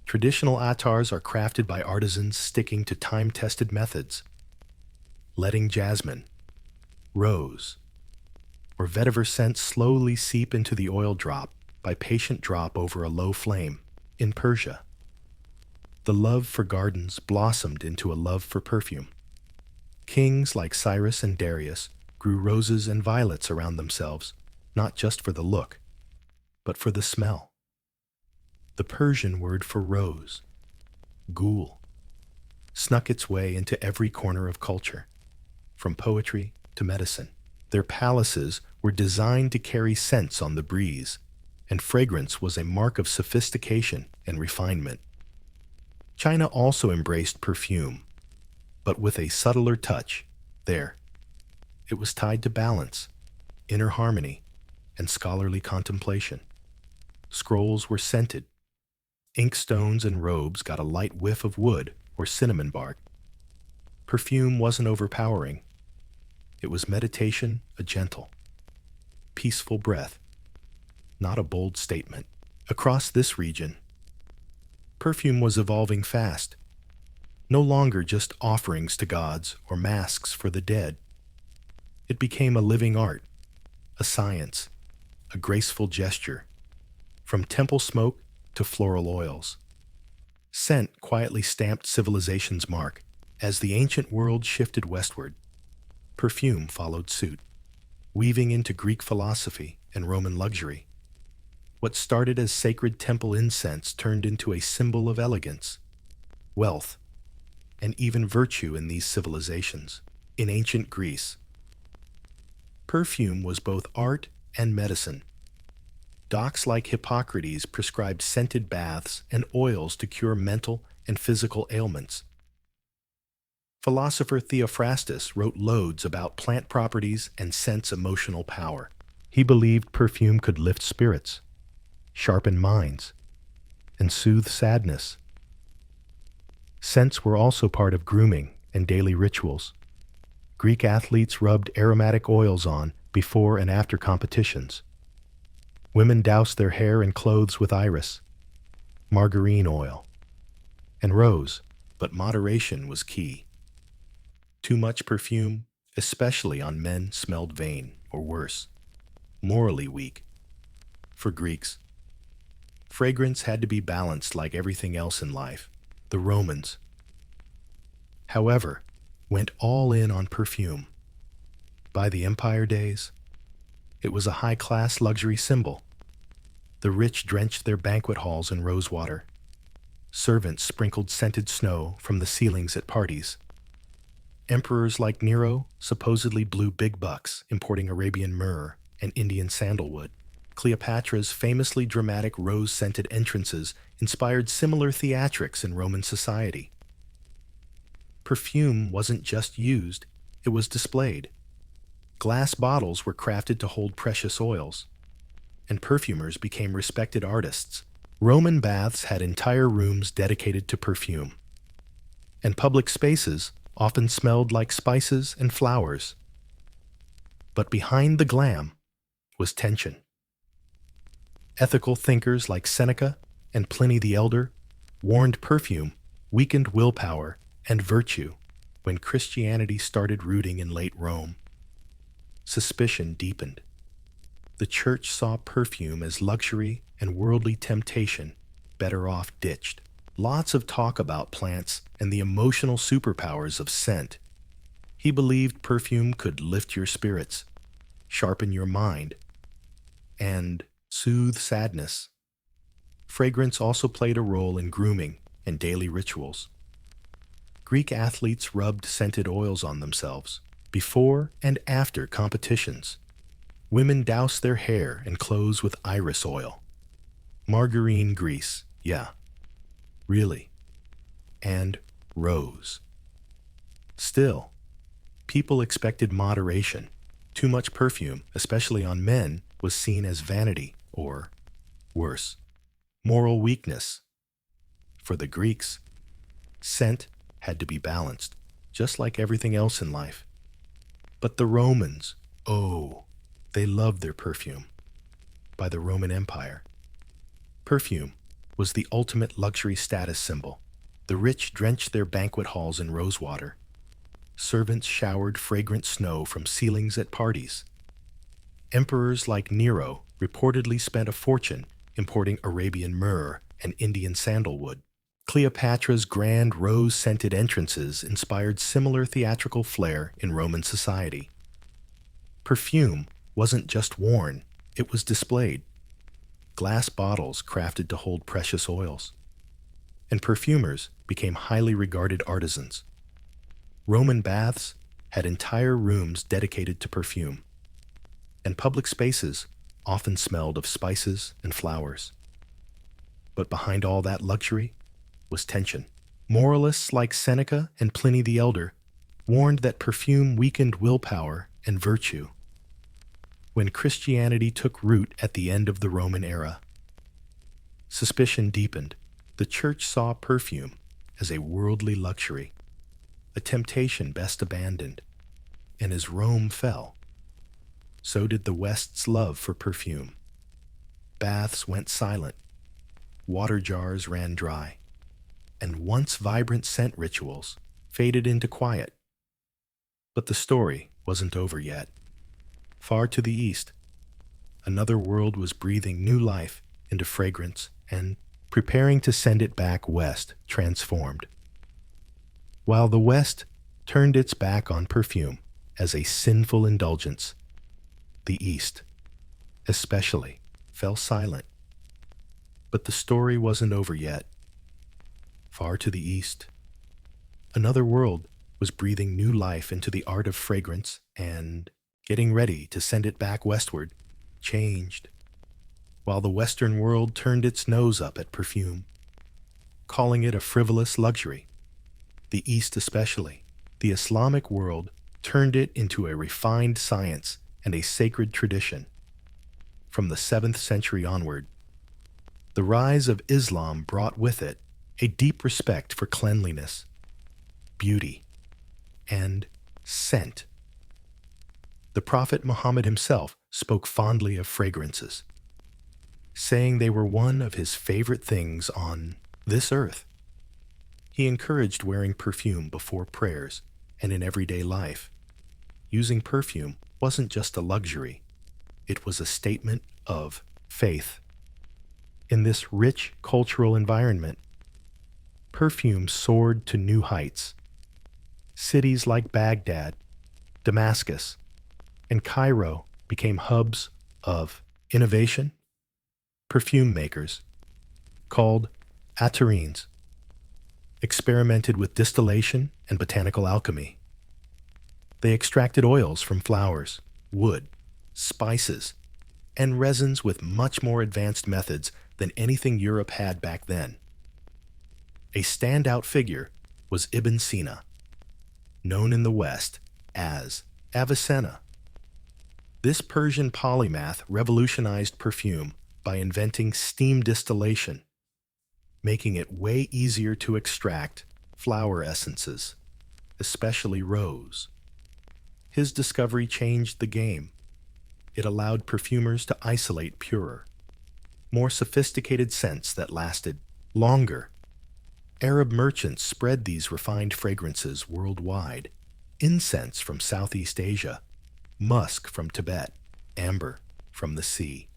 traditional attars are crafted by artisans sticking to time-tested methods, letting jasmine, rose, or vetiver scents slowly seep into the oil drop by patient drop over a low flame. In Persia, the love for gardens blossomed into a love for perfume. Kings like Cyrus and Darius grew roses and violets around themselves, not just for the look, but for the smell. The Persian word for rose, gul, snuck its way into every corner of culture, from poetry to medicine. Their palaces were designed to carry scents on the breeze, and fragrance was a mark of sophistication and refinement. China also embraced perfume, but with a subtler touch. There, it was tied to balance, inner harmony, and scholarly contemplation. Scrolls were scented. Inkstones and robes got a light whiff of wood or cinnamon bark. Perfume wasn't overpowering. It was meditation, a gentle, peaceful breath, not a bold statement. Across this region, perfume was evolving fast, no longer just offerings to gods or masks for the dead. It became a living art, a science, a graceful gesture, from temple smoke to floral oils. Scent quietly stamped civilization's mark. As the ancient world shifted westward, perfume followed suit, weaving into Greek philosophy and Roman luxury. What started as sacred temple incense turned into a symbol of elegance, wealth, and even virtue in these civilizations. In ancient Greece, perfume was both art and medicine. Docs like Hippocrates prescribed scented baths and oils to cure mental and physical ailments. Philosopher Theophrastus wrote loads about plant properties and scents' emotional power. He believed perfume could lift spirits, sharpen minds, and soothe sadness. Scents were also part of grooming and daily rituals. Greek athletes rubbed aromatic oils on before and after competitions. Women doused their hair and clothes with iris, margarine oil, and rose, but moderation was key. Too much perfume, especially on men, smelled vain, or worse, morally weak. For Greeks, fragrance had to be balanced like everything else in life. The Romans, however, went all in on perfume. By the Empire days, it was a high-class luxury symbol. The rich drenched their banquet halls in rosewater. Servants sprinkled scented snow from the ceilings at parties. Emperors like Nero supposedly blew big bucks importing Arabian myrrh and Indian sandalwood. Cleopatra's famously dramatic rose-scented entrances inspired similar theatrics in Roman society. Perfume wasn't just used, it was displayed. Glass bottles were crafted to hold precious oils, and perfumers became respected artists. Roman baths had entire rooms dedicated to perfume, and public spaces often smelled like spices and flowers. But behind the glam was tension. Ethical thinkers like Seneca and Pliny the Elder warned perfume weakened willpower and virtue. When Christianity started rooting in late Rome, suspicion deepened. The church saw perfume as luxury and worldly temptation, better off ditched. Lots of talk about plants and the emotional superpowers of scent. He believed perfume could lift your spirits, sharpen your mind, and soothe sadness. Fragrance also played a role in grooming and daily rituals. Greek athletes rubbed scented oils on themselves before and after competitions. Women doused their hair and clothes with iris oil. Margarine grease, yeah, really. And rose. Still, people expected moderation. Too much perfume, especially on men, was seen as vanity or, worse, moral weakness. For the Greeks, scent had to be balanced, just like everything else in life. But the Romans, oh, they loved their perfume. By the Roman Empire, perfume was the ultimate luxury status symbol. The rich drenched their banquet halls in rosewater. Servants showered fragrant snow from ceilings at parties. Emperors like Nero reportedly spent a fortune importing Arabian myrrh and Indian sandalwood. Cleopatra's grand rose-scented entrances inspired similar theatrical flair in Roman society. Perfume wasn't just worn, it was displayed. Glass bottles crafted to hold precious oils. And perfumers became highly regarded artisans. Roman baths had entire rooms dedicated to perfume. and public spaces often smelled of spices and flowers. But behind all that luxury was tension. Moralists like Seneca and Pliny the Elder warned that perfume weakened willpower and virtue. When Christianity took root at the end of the Roman era, suspicion deepened. The church saw perfume as a worldly luxury, a temptation best abandoned. And as Rome fell, so did the West's love for perfume. Baths went silent, water jars ran dry, and once vibrant scent rituals faded into quiet. But the story wasn't over yet. Far to the east, another world was breathing new life into fragrance and preparing to send it back west, transformed. While the West turned its back on perfume as a sinful indulgence, the East, especially, fell silent. But the story wasn't over yet. Far to the east, another world was breathing new life into the art of fragrance and getting ready to send it back westward, changed. While the Western world turned its nose up at perfume, calling it a frivolous luxury, the East especially, the Islamic world, turned it into a refined science and a sacred tradition. From the 7th century onward, the rise of Islam brought with it a deep respect for cleanliness, beauty, and scent. The Prophet Muhammad himself spoke fondly of fragrances, saying they were one of his favorite things on this earth. He encouraged wearing perfume before prayers and in everyday life. Using perfume wasn't just a luxury, it was a statement of faith. In this rich cultural environment, perfume soared to new heights. Cities like Baghdad, Damascus, and Cairo became hubs of innovation. Perfume makers, called attarines, experimented with distillation and botanical alchemy. They extracted oils from flowers, wood, spices, and resins with much more advanced methods than anything Europe had back then. A standout figure was Ibn Sina, known in the West as Avicenna. This Persian polymath revolutionized perfume by inventing steam distillation, making it way easier to extract flower essences, especially rose. His discovery changed the game. It allowed perfumers to isolate purer, more sophisticated scents that lasted longer. Arab merchants spread these refined fragrances worldwide. Incense from Southeast Asia, musk from Tibet, amber from the sea.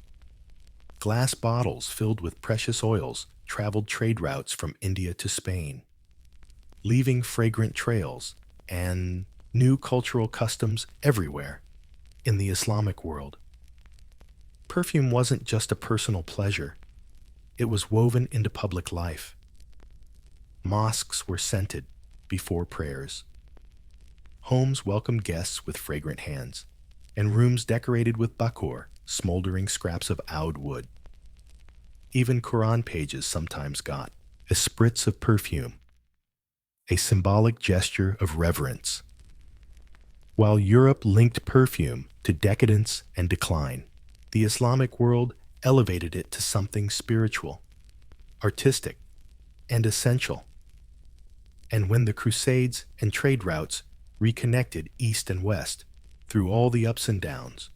Glass bottles filled with precious oils traveled trade routes from India to Spain, leaving fragrant trails and new cultural customs everywhere. In the Islamic world, perfume wasn't just a personal pleasure, it was woven into public life. Mosques were scented before prayers. Homes welcomed guests with fragrant hands, and rooms decorated with bakur, smoldering scraps of oud wood. Even Quran pages sometimes got a spritz of perfume, a symbolic gesture of reverence. While Europe linked perfume to decadence and decline, the Islamic world elevated it to something spiritual, artistic, and essential. And when the Crusades and trade routes reconnected East and West through all the ups and downs,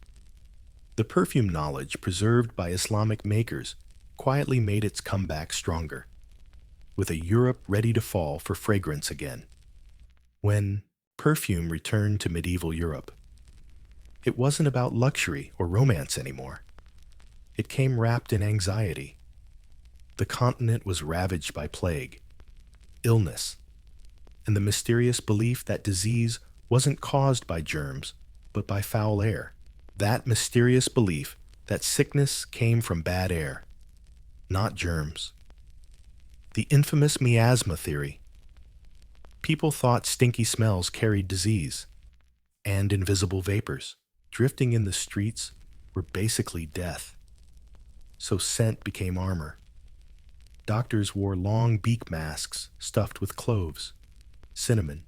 the perfume knowledge preserved by Islamic makers quietly made its comeback stronger, with a Europe ready to fall for fragrance again. When perfume returned to medieval Europe, it wasn't about luxury or romance anymore. It came wrapped in anxiety. The continent was ravaged by plague, illness, and the mysterious belief that disease wasn't caused by germs, but by foul air. That mysterious belief that sickness came from bad air, not germs. The infamous miasma theory. People thought stinky smells carried disease, and invisible vapors, drifting in the streets, were basically death. So scent became armor. Doctors wore long beak masks stuffed with cloves, cinnamon,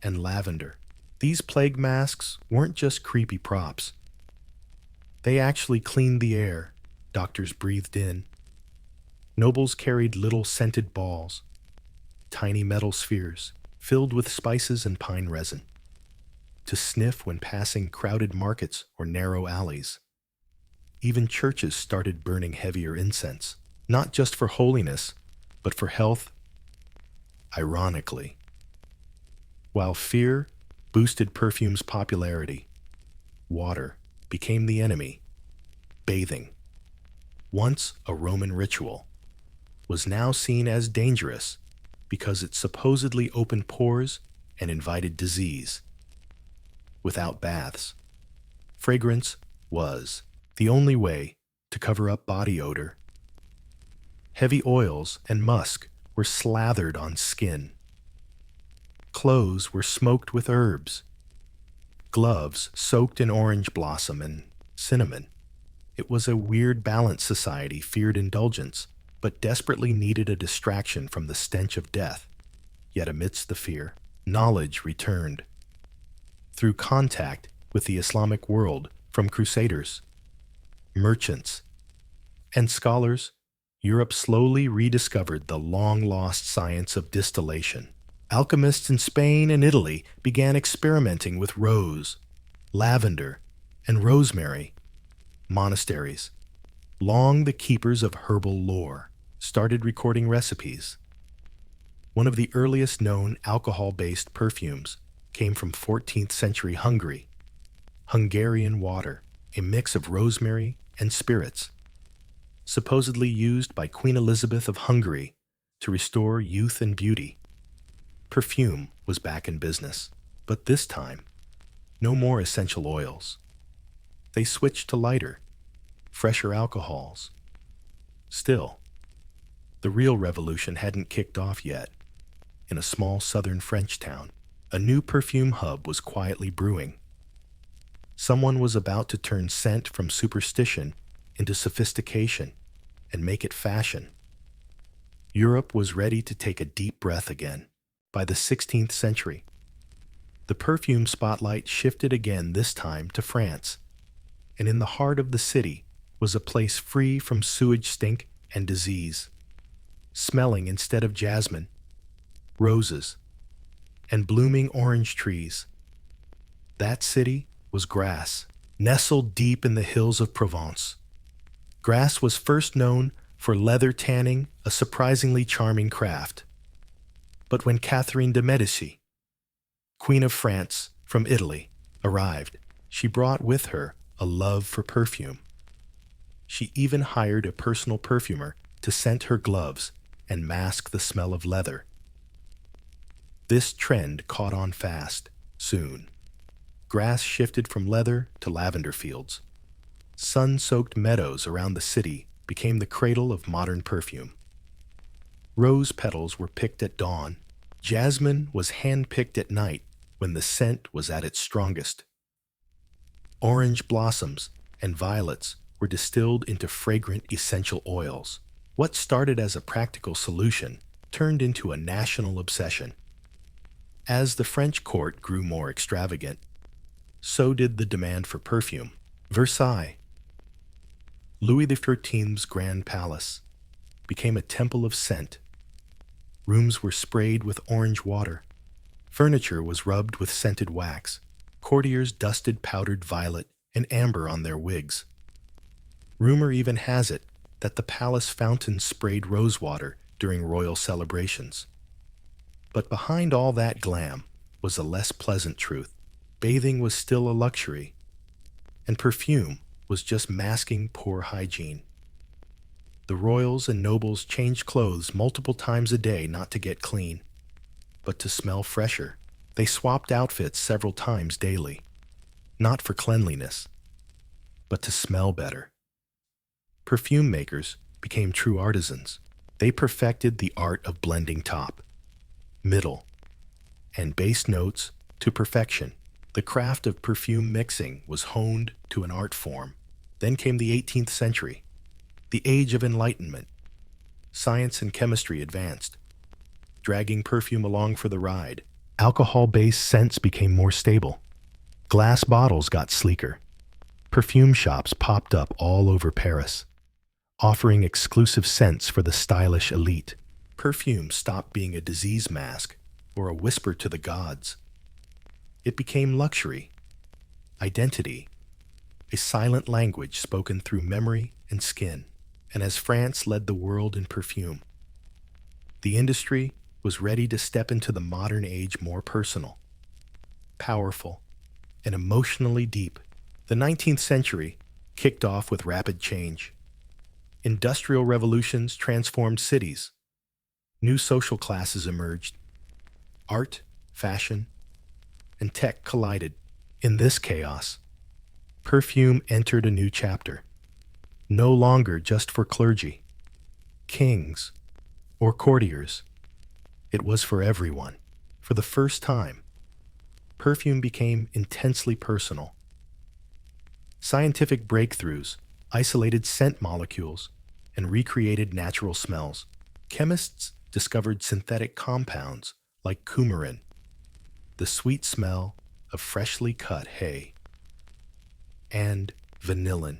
and lavender. These plague masks weren't just creepy props. They actually cleaned the air doctors breathed in. Nobles carried little scented balls, tiny metal spheres filled with spices and pine resin, to sniff when passing crowded markets or narrow alleys. Even churches started burning heavier incense, not just for holiness, but for health. Ironically, while fear boosted perfume's popularity, water became the enemy. Bathing, once a Roman ritual, was now seen as dangerous because it supposedly opened pores and invited disease. Without baths, fragrance was the only way to cover up body odor. Heavy oils and musk were slathered on skin. Clothes were smoked with herbs. Gloves soaked in orange blossom and cinnamon. It was a weird balance society feared indulgence, but desperately needed a distraction from the stench of death. Yet amidst the fear, knowledge returned. Through contact with the Islamic world from crusaders, merchants, and scholars, Europe slowly rediscovered the long-lost science of distillation. Alchemists in Spain and Italy began experimenting with rose, lavender, and rosemary. Monasteries, long the keepers of herbal lore, started recording recipes. One of the earliest known alcohol-based perfumes came from 14th century Hungary. Hungarian water, a mix of rosemary and spirits, supposedly used by Queen Elizabeth of Hungary to restore youth and beauty. Perfume was back in business, but this time, no more essential oils. They switched to lighter, fresher alcohols. Still, the real revolution hadn't kicked off yet. In a small southern French town, a new perfume hub was quietly brewing. Someone was about to turn scent from superstition into sophistication and make it fashion. Europe was ready to take a deep breath again. By the 16th century, the perfume spotlight shifted again, this time to France, and in the heart of the city was a place free from sewage stink and disease, smelling instead of jasmine, roses, and blooming orange trees. That city was Grasse, nestled deep in the hills of Provence. Grasse was first known for leather tanning, a surprisingly charming craft. But when Catherine de' Medici, Queen of France from Italy, arrived, she brought with her a love for perfume. She even hired a personal perfumer to scent her gloves and mask the smell of leather. This trend caught on fast. Soon, Grasse shifted from leather to lavender fields. Sun-soaked meadows around the city became the cradle of modern perfume. Rose petals were picked at dawn. Jasmine was hand-picked at night when the scent was at its strongest. Orange blossoms and violets were distilled into fragrant essential oils. What started as a practical solution turned into a national obsession. As the French court grew more extravagant, so did the demand for perfume. Versailles, Louis XIII's Grand Palace, became a temple of scent. Rooms were sprayed with orange water. Furniture was rubbed with scented wax. Courtiers dusted powdered violet and amber on their wigs. Rumor even has it that the palace fountain sprayed rosewater during royal celebrations. But behind all that glam was a less pleasant truth. Bathing was still a luxury, and perfume was just masking poor hygiene. The royals and nobles changed clothes multiple times a day not to get clean, but to smell fresher. They swapped outfits several times daily, not for cleanliness, but to smell better. Perfume makers became true artisans. They perfected the art of blending top, middle, and base notes to perfection. The craft of perfume mixing was honed to an art form. Then came the 18th century, the age of enlightenment. Science and chemistry advanced, dragging perfume along for the ride. Alcohol-based scents became more stable. Glass bottles got sleeker. Perfume shops popped up all over Paris, offering exclusive scents for the stylish elite. Perfume stopped being a disease mask or a whisper to the gods. It became luxury, identity, a silent language spoken through memory and skin. And as France led the world in perfume, the industry was ready to step into the modern age more personal, powerful, and emotionally deep. The 19th century kicked off with rapid change. Industrial revolutions transformed cities. New social classes emerged. Art, fashion, and tech collided. In this chaos, perfume entered a new chapter. No longer just for clergy, kings, or courtiers. It was for everyone. For the first time, perfume became intensely personal. Scientific breakthroughs isolated scent molecules and recreated natural smells. Chemists discovered synthetic compounds like coumarin, the sweet smell of freshly cut hay, and vanillin,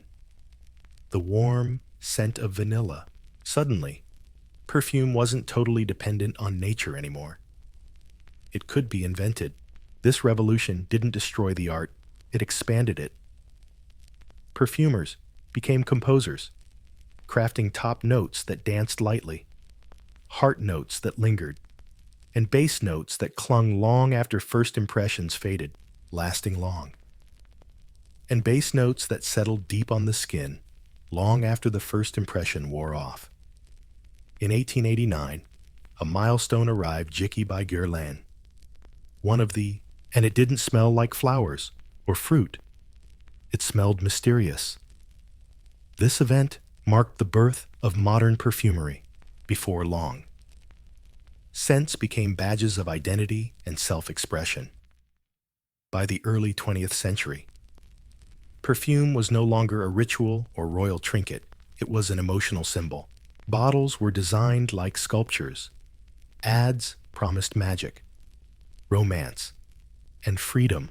the warm scent of vanilla. Suddenly, perfume wasn't totally dependent on nature anymore. It could be invented. This revolution didn't destroy the art, it expanded it. Perfumers became composers, crafting top notes that danced lightly, heart notes that lingered, and bass notes that clung long after first impressions faded, lasting long. And bass notes that settled deep on the skin, long after the first impression wore off. In 1889, a milestone arrived, Jicky by Guerlain. And it didn't smell like flowers or fruit. It smelled mysterious. This event marked the birth of modern perfumery. Before long, scents became badges of identity and self-expression. By the early 20th century, perfume was no longer a ritual or royal trinket. It was an emotional symbol. Bottles were designed like sculptures. Ads promised magic, romance, and freedom.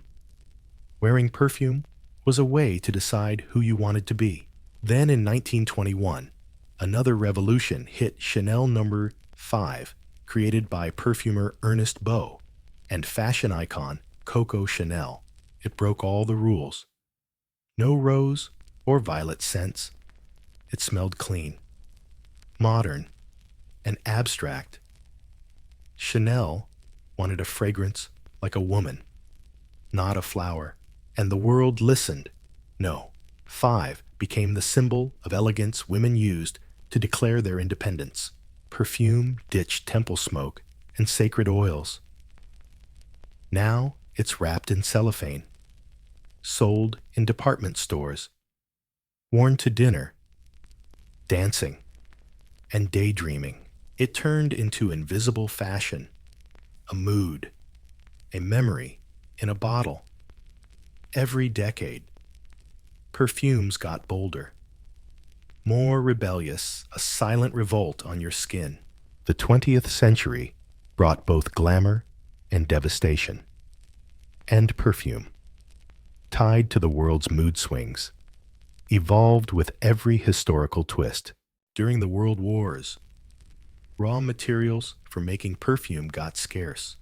Wearing perfume was a way to decide who you wanted to be. Then in 1921, another revolution hit. Chanel No. 5, created by perfumer Ernest Beau and fashion icon Coco Chanel. It broke all the rules. No rose or violet scents. It smelled clean, modern, and abstract. Chanel wanted a fragrance like a woman, not a flower. And the world listened. No. 5 became the symbol of elegance women used to declare their independence. Perfume ditched temple smoke and sacred oils. Now it's wrapped in cellophane, sold in department stores, worn to dinner, dancing, and daydreaming. It turned into invisible fashion, a mood, a memory in a bottle. Every decade, perfumes got bolder, more rebellious, a silent revolt on your skin. The 20th century brought both glamour and devastation. And perfume, tied to the world's mood swings, evolved with every historical twist. During the World Wars, raw materials for making perfume got scarce.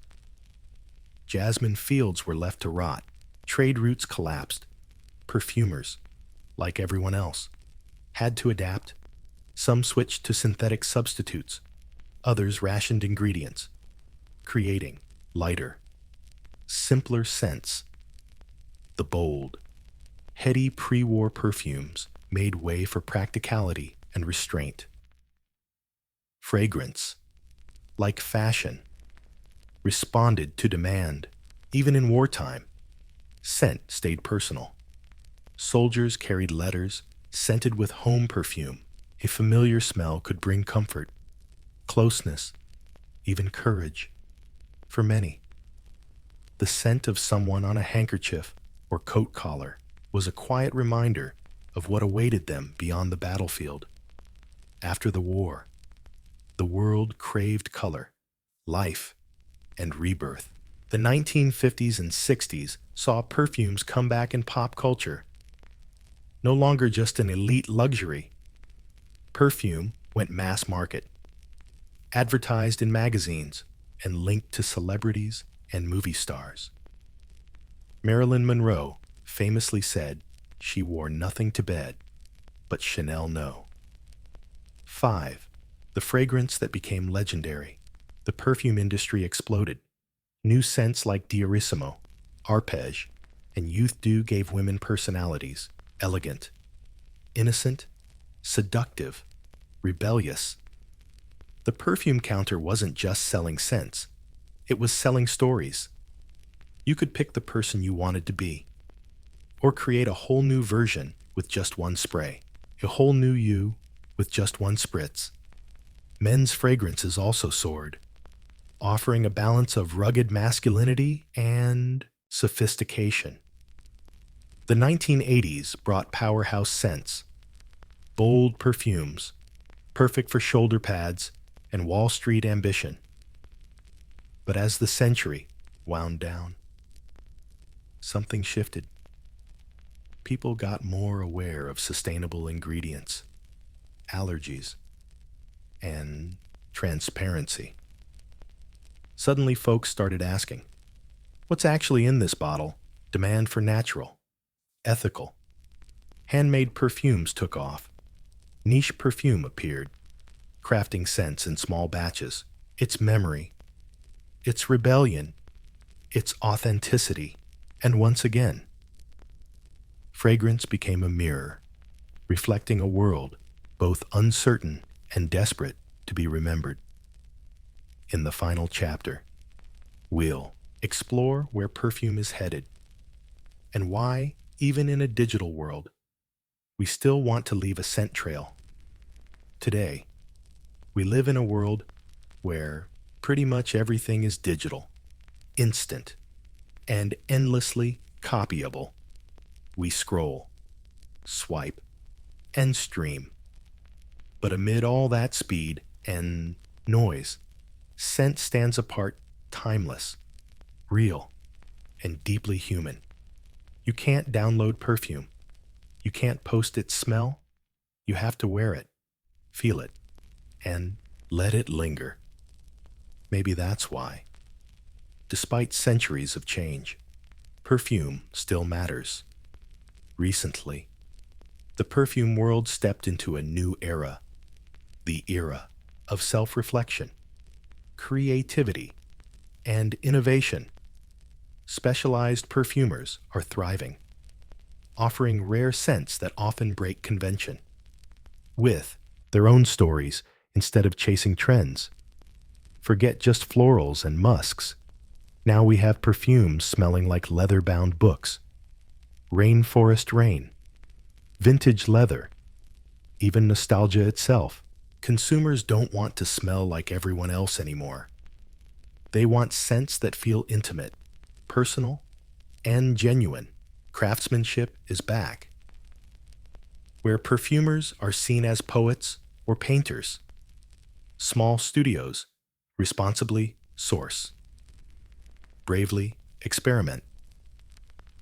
Jasmine fields were left to rot. Trade routes collapsed. Perfumers, like everyone else, had to adapt. Some switched to synthetic substitutes. Others rationed ingredients, creating lighter, simpler scents. The bold, heady pre-war perfumes made way for practicality and restraint. Fragrance, like fashion, responded to demand. Even in wartime, scent stayed personal. Soldiers carried letters scented with home perfume. A familiar smell could bring comfort, closeness, even courage. For many, the scent of someone on a handkerchief or coat collar was a quiet reminder of what awaited them beyond the battlefield. After the war, the world craved color, life, and rebirth. The 1950s and 60s saw perfumes come back in pop culture. No longer just an elite luxury, perfume went mass market, advertised in magazines, and linked to celebrities and movie stars. Marilyn Monroe famously said she wore nothing to bed but Chanel No. 5. The fragrance that became legendary. The perfume industry exploded. New scents like Diarissimo, Arpege, and Youth Dew gave women personalities: elegant, innocent, seductive, rebellious. The perfume counter wasn't just selling scents, it was selling stories. You could pick the person you wanted to be, or create a whole new version with just one spray, a whole new you with just one spritz. Men's fragrances also soared, offering a balance of rugged masculinity and sophistication. The 1980s brought powerhouse scents, bold perfumes, perfect for shoulder pads and Wall Street ambition. But as the century wound down, something shifted. People got more aware of sustainable ingredients, allergies, and transparency. Suddenly, folks started asking, what's actually in this bottle? Demand for natural, ethical, handmade perfumes took off. Niche perfume appeared, crafting scents in small batches. Its memory, its rebellion, its authenticity. And once again, fragrance became a mirror, reflecting a world both uncertain and desperate to be remembered. In the final chapter, we'll explore where perfume is headed and why, even in a digital world, we still want to leave a scent trail. Today, we live in a world where pretty much everything is digital, instant, and endlessly copyable. We scroll, swipe, and stream. But amid all that speed and noise, scent stands apart, timeless, real, and deeply human. You can't download perfume. You can't post its smell. You have to wear it, feel it, and let it linger. Maybe that's why, despite centuries of change, perfume still matters. Recently, the perfume world stepped into a new era, the era of self-reflection, creativity, and innovation. Specialized perfumers are thriving, offering rare scents that often break convention, with their own stories instead of chasing trends. Forget just florals and musks. Now we have perfumes smelling like leather-bound books, rainforest rain, vintage leather, even nostalgia itself. Consumers don't want to smell like everyone else anymore. They want scents that feel intimate, personal, and genuine. Craftsmanship is back, where perfumers are seen as poets or painters. Small studios responsibly source, bravely experiment,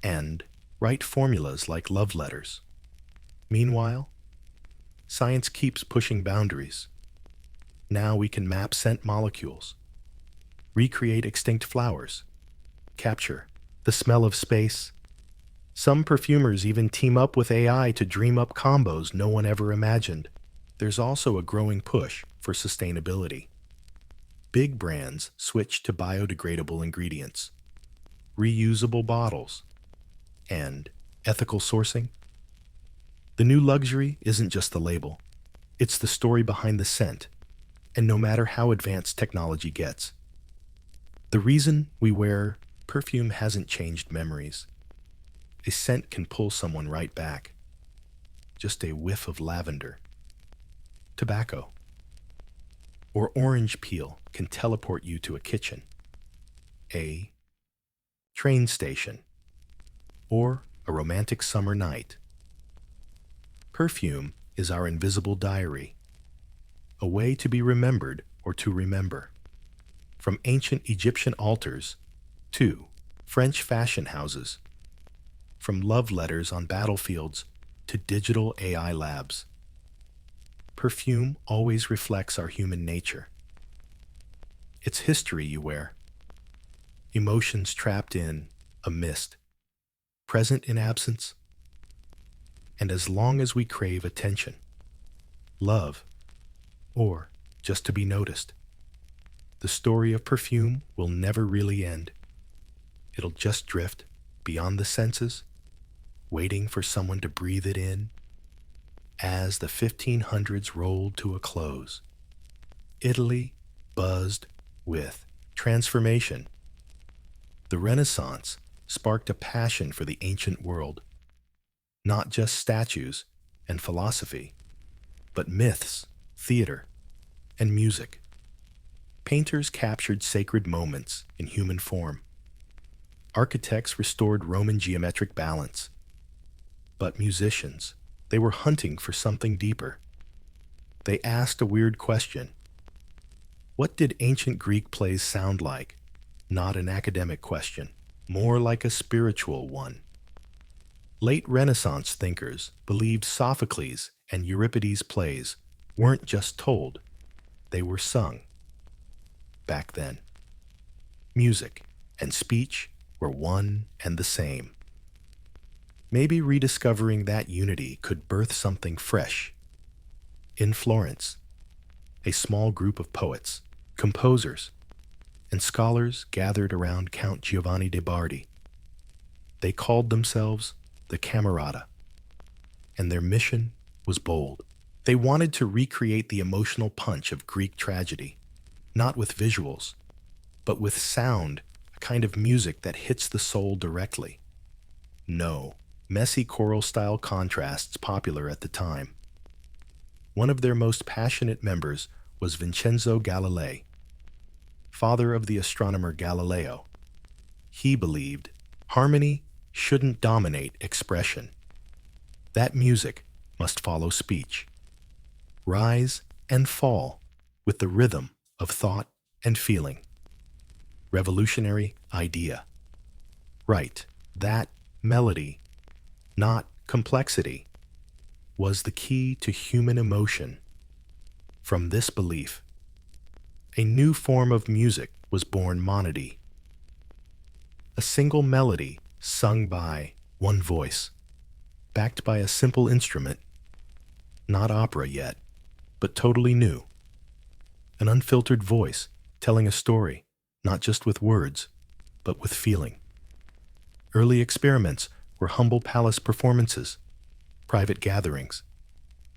and write formulas like love letters. Meanwhile, science keeps pushing boundaries. Now we can map scent molecules, recreate extinct flowers, capture the smell of space. Some perfumers even team up with AI to dream up combos no one ever imagined. There's also a growing push for sustainability. Big brands switch to biodegradable ingredients, reusable bottles, and ethical sourcing. The new luxury isn't just the label, it's the story behind the scent, and no matter how advanced technology gets, the reason we wear perfume hasn't changed memories. A scent can pull someone right back. Just a whiff of lavender, tobacco, or orange peel can teleport you to a kitchen, a train station, or a romantic summer night. Perfume is our invisible diary, a way to be remembered or to remember. From ancient Egyptian altars to French fashion houses, from love letters on battlefields to digital AI labs, perfume always reflects our human nature. It's history you wear, emotions trapped in a mist, present in absence, and as long as we crave attention, love, or just to be noticed, the story of perfume will never really end. It'll just drift beyond the senses, waiting for someone to breathe it in. As the 1500s rolled to a close, Italy buzzed with transformation. The Renaissance sparked a passion for the ancient world, not just statues and philosophy, but myths, theater, and music. Painters captured sacred moments in human form. Architects restored Roman geometric balance. But musicians, they were hunting for something deeper. They asked a weird question. What did ancient Greek plays sound like? Not an academic question, more like a spiritual one. Late Renaissance thinkers believed Sophocles and Euripides' plays weren't just told, they were sung. Back then, music and speech were one and the same. Maybe rediscovering that unity could birth something fresh. In Florence, a small group of poets, composers, and scholars gathered around Count Giovanni de Bardi. They called themselves the Camerata, and their mission was bold. They wanted to recreate the emotional punch of Greek tragedy, not with visuals, but with sound, a kind of music that hits the soul directly. No messy choral-style contrasts popular at the time. One of their most passionate members was Vincenzo Galilei, father of the astronomer Galileo. He believed harmony shouldn't dominate expression. That music must follow speech, rise and fall with the rhythm of thought and feeling. Revolutionary idea. Right, that melody, not complexity, was the key to human emotion. From this belief, a new form of music was born: monody. A single melody sung by one voice, backed by a simple instrument, not opera yet, but totally new. An unfiltered voice telling a story, not just with words, but with feeling. Early experiments were humble palace performances, private gatherings,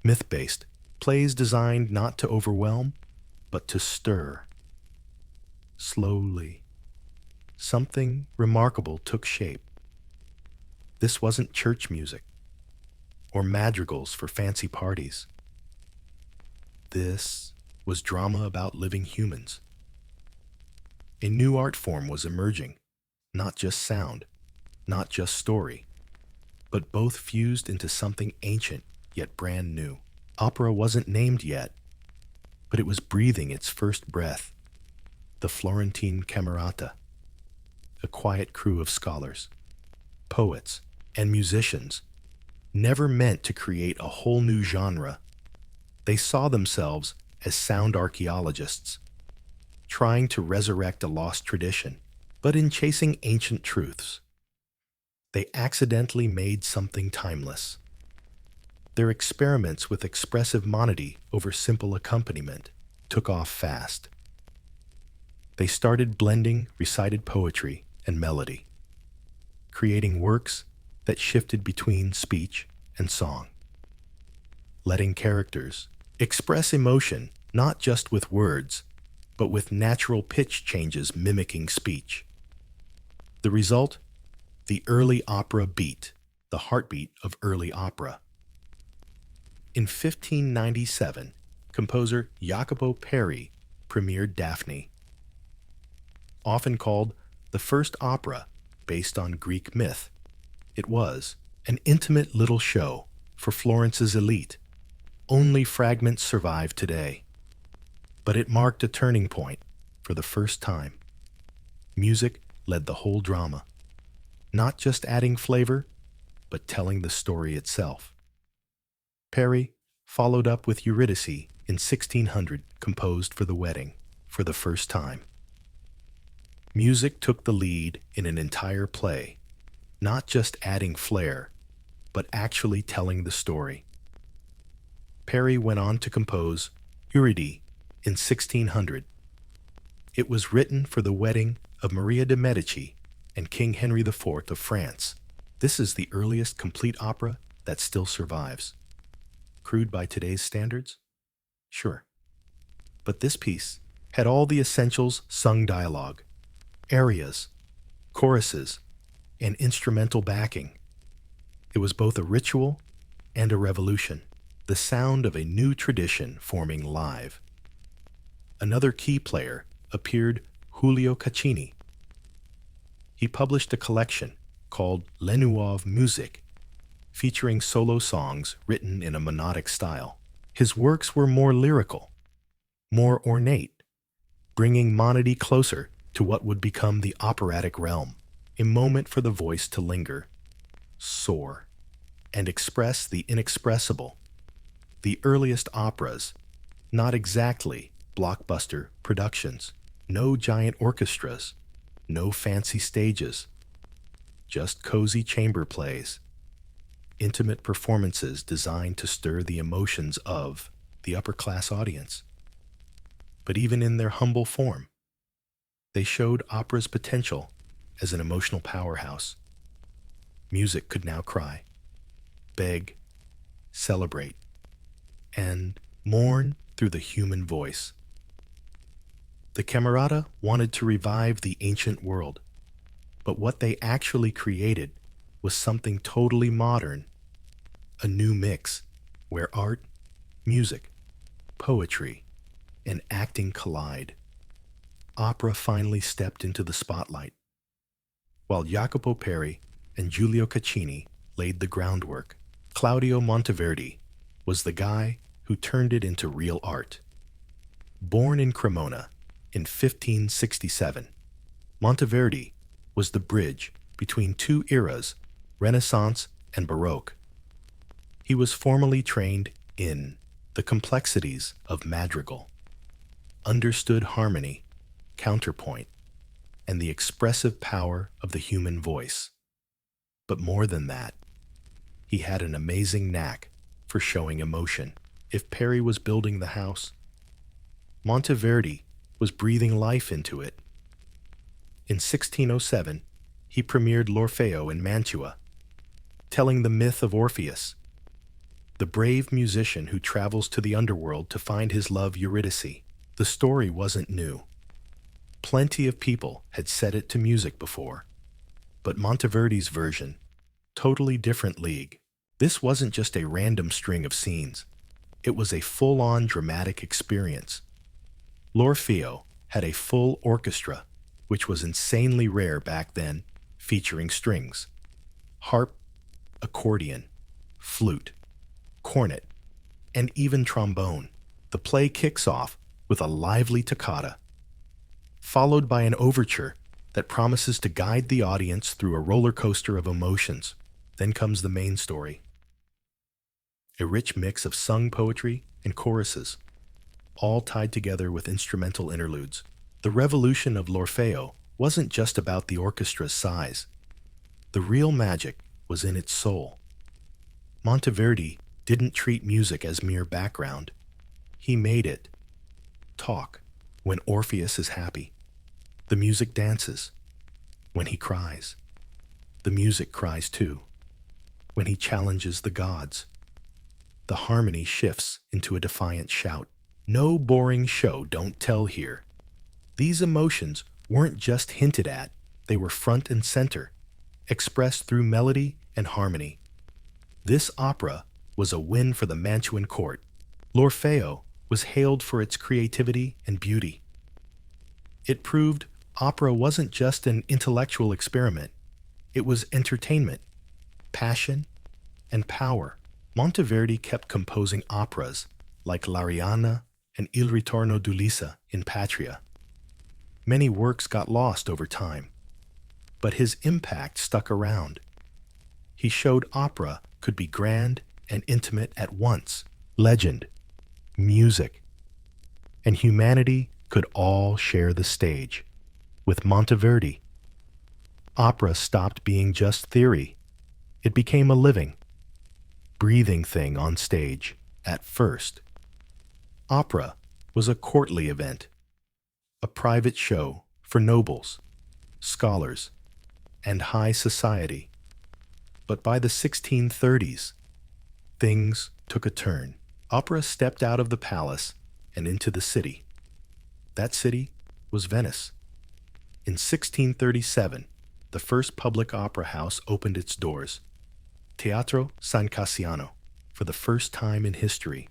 myth-based plays designed not to overwhelm, but to stir. Slowly, something remarkable took shape. This wasn't church music or madrigals for fancy parties. This was drama about living humans. A new art form was emerging, not just sound, not just story, but both fused into something ancient yet brand new. Opera wasn't named yet, but it was breathing its first breath. The Florentine Camerata, a quiet crew of scholars, poets, and musicians, never meant to create a whole new genre. They saw themselves as sound archaeologists, trying to resurrect a lost tradition, but in chasing ancient truths, they accidentally made something timeless. Their experiments with expressive monody over simple accompaniment took off fast. They started blending recited poetry and melody, creating works that shifted between speech and song, letting characters express emotion not just with words, but with natural pitch changes mimicking speech. The result? The early opera beat, the heartbeat of early opera. In 1597, composer Jacopo Peri premiered Daphne. Often called the first opera based on Greek myth, it was an intimate little show for Florence's elite. Only fragments survive today. But it marked a turning point for the first time. Music led the whole drama, not just adding flavor, but telling the story itself. Peri followed up with Eurydice in 1600, composed for the wedding for the first time. Music took the lead in an entire play, not just adding flair, but actually telling the story. Peri went on to compose Eurydice in 1600. It was written for the wedding of Maria de' Medici and King Henry IV of France. This is the earliest complete opera that still survives. Crude by today's standards? Sure. But this piece had all the essentials: sung dialogue, arias, choruses, and instrumental backing. It was both a ritual and a revolution, the sound of a new tradition forming live. Another key player appeared, Giulio Caccini. He published a collection called Le Nuove Musique, featuring solo songs written in a monodic style. His works were more lyrical, more ornate, bringing monody closer to what would become the operatic realm, a moment for the voice to linger, soar, and express the inexpressible. The earliest operas, not exactly blockbuster productions, no giant orchestras, no fancy stages, just cozy chamber plays, intimate performances designed to stir the emotions of the upper-class audience. But even in their humble form, they showed opera's potential as an emotional powerhouse. Music could now cry, beg, celebrate, and mourn through the human voice. The Camerata wanted to revive the ancient world, but what they actually created was something totally modern, a new mix where art, music, poetry, and acting collide. Opera finally stepped into the spotlight. While Jacopo Peri and Giulio Caccini laid the groundwork, Claudio Monteverdi was the guy who turned it into real art. Born in Cremona in 1567, Monteverdi was the bridge between two eras, Renaissance and Baroque. He was formally trained in the complexities of madrigal, understood harmony, counterpoint, and the expressive power of the human voice. But more than that, he had an amazing knack for showing emotion. If Peri was building the house, Monteverdi was breathing life into it. In 1607, he premiered L'Orfeo in Mantua, telling the myth of Orpheus, the brave musician who travels to the underworld to find his love Eurydice. The story wasn't new. Plenty of people had set it to music before, but Monteverdi's version, totally different league. This wasn't just a random string of scenes. It was a full-on dramatic experience. L'Orfeo had a full orchestra, which was insanely rare back then, featuring strings, harp, accordion, flute, cornet, and even trombone. The play kicks off with a lively toccata, followed by an overture that promises to guide the audience through a roller coaster of emotions. Then comes the main story, a rich mix of sung poetry and choruses, all tied together with instrumental interludes. The revolution of L'Orfeo wasn't just about the orchestra's size. The real magic was in its soul. Monteverdi didn't treat music as mere background. He made it talk. When Orpheus is happy, the music dances. When he cries, the music cries too. When he challenges the gods, the harmony shifts into a defiant shout. No boring show, don't tell here. These emotions weren't just hinted at, they were front and center, expressed through melody and harmony. This opera was a win for the Mantuan court. L'Orfeo was hailed for its creativity and beauty. It proved opera wasn't just an intellectual experiment. It was entertainment, passion, and power. Monteverdi kept composing operas like L'Arianna and Il Ritorno d'Ulisse in Patria. Many works got lost over time, but his impact stuck around. He showed opera could be grand and intimate at once, legend, music, and humanity could all share the stage. With Monteverdi, opera stopped being just theory. It became a living, breathing thing on stage. At first, opera was a courtly event, a private show for nobles, scholars, and high society. But by the 1630s, things took a turn. Opera stepped out of the palace and into the city. That city was Venice. In 1637, the first public opera house opened its doors, Teatro San Cassiano, for the first time in history.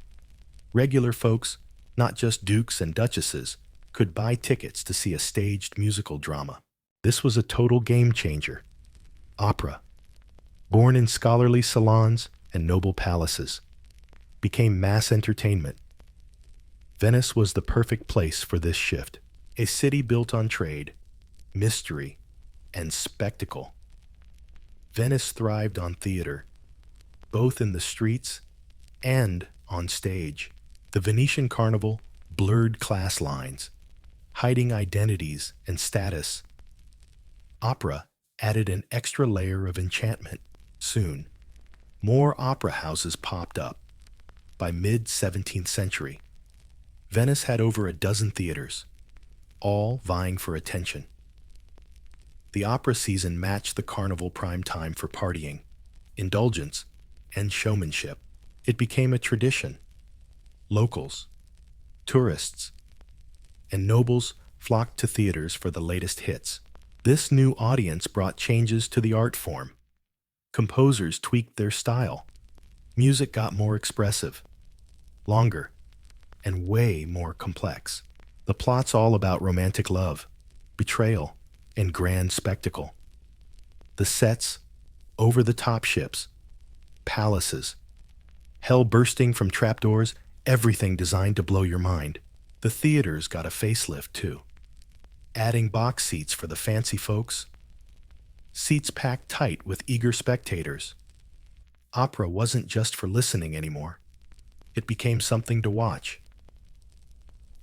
Regular folks, not just dukes and duchesses, could buy tickets to see a staged musical drama. This was a total game changer. Opera, born in scholarly salons and noble palaces, became mass entertainment. Venice was the perfect place for this shift. A city built on trade, mystery, and spectacle. Venice thrived on theater, both in the streets and on stage. The Venetian Carnival blurred class lines, hiding identities and status. Opera added an extra layer of enchantment. Soon, more opera houses popped up. By mid-17th century, Venice had over a dozen theaters, all vying for attention. The opera season matched the carnival prime time for partying, indulgence, and showmanship. It became a tradition. Locals, tourists, and nobles flocked to theaters for the latest hits. This new audience brought changes to the art form. Composers tweaked their style. Music got more expressive, longer, and way more complex. The plot's all about romantic love, betrayal, and grand spectacle. The sets, over-the-top ships, palaces, hell bursting from trapdoors, everything designed to blow your mind. The theaters got a facelift, too. Adding box seats for the fancy folks, seats packed tight with eager spectators. Opera wasn't just for listening anymore. It became something to watch.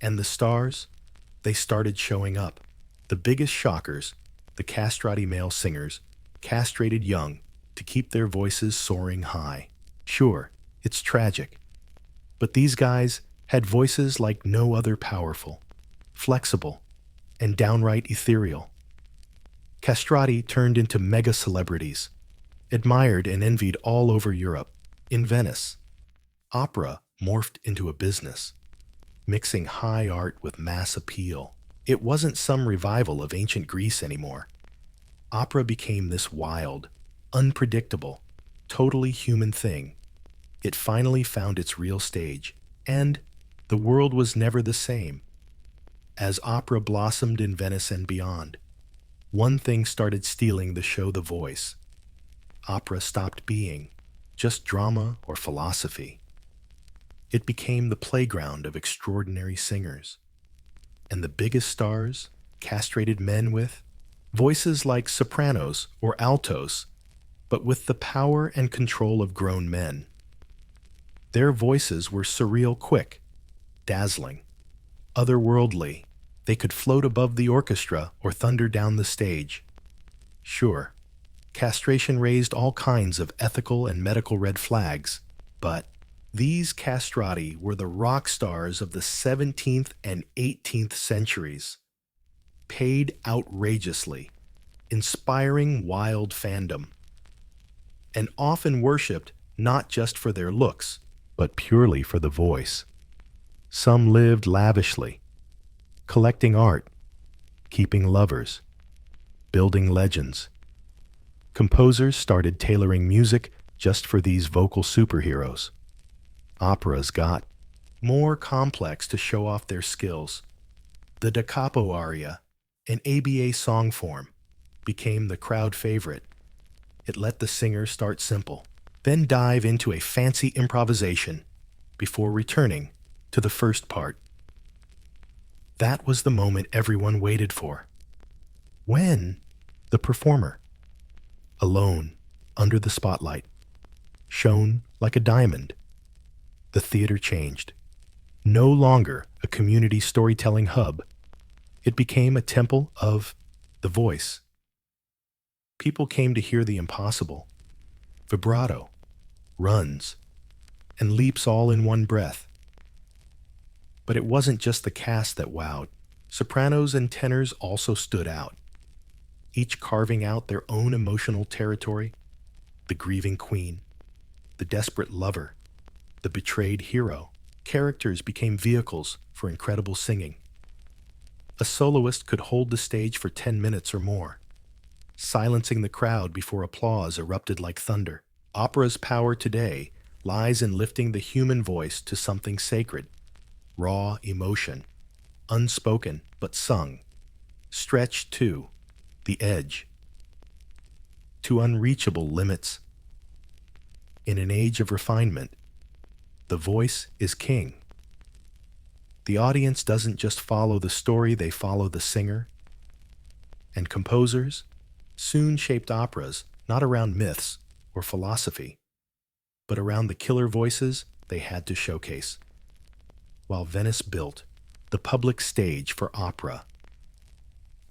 And the stars, they started showing up. The biggest shockers, the castrati male singers, castrated young to keep their voices soaring high. Sure, it's tragic, but these guys had voices like no other, powerful, flexible, and downright ethereal. Castrati turned into mega celebrities, admired and envied all over Europe. In Venice, opera morphed into a business, mixing high art with mass appeal. It wasn't some revival of ancient Greece anymore. Opera became this wild, unpredictable, totally human thing. It finally found its real stage, and the world was never the same. As opera blossomed in Venice and beyond, one thing started stealing the show the voice. Opera stopped being just drama or philosophy. It became the playground of extraordinary singers. And the biggest stars, castrated men with voices like sopranos or altos, but with the power and control of grown men. Their voices were surreal, quick, dazzling, otherworldly. They could float above the orchestra or thunder down the stage. Sure, castration raised all kinds of ethical and medical red flags, but these castrati were the rock stars of the 17th and 18th centuries. Paid outrageously, inspiring wild fandom, and often worshipped not just for their looks, but purely for the voice. Some lived lavishly, collecting art, keeping lovers, building legends. Composers started tailoring music just for these vocal superheroes. Operas got more complex to show off their skills. The da capo aria, an ABA song form, became the crowd favorite. It let the singer start simple, then dive into a fancy improvisation before returning to the first part. That was the moment everyone waited for. When the performer, alone under the spotlight, shone like a diamond, the theater changed. No longer a community storytelling hub, it became a temple of the voice. People came to hear the impossible, vibrato, runs, and leaps all in one breath. But it wasn't just the cast that wowed. Sopranos and tenors also stood out, each carving out their own emotional territory. The grieving queen, the desperate lover, the betrayed hero. Characters became vehicles for incredible singing. A soloist could hold the stage for 10 minutes or more, silencing the crowd before applause erupted like thunder. Opera's power today lies in lifting the human voice to something sacred, raw emotion, unspoken but sung, stretched to the edge, to unreachable limits. In an age of refinement, the voice is king. The audience doesn't just follow the story, they follow the singer. And composers soon shaped operas not around myths or philosophy, but around the killer voices they had to showcase. While Venice built the public stage for opera,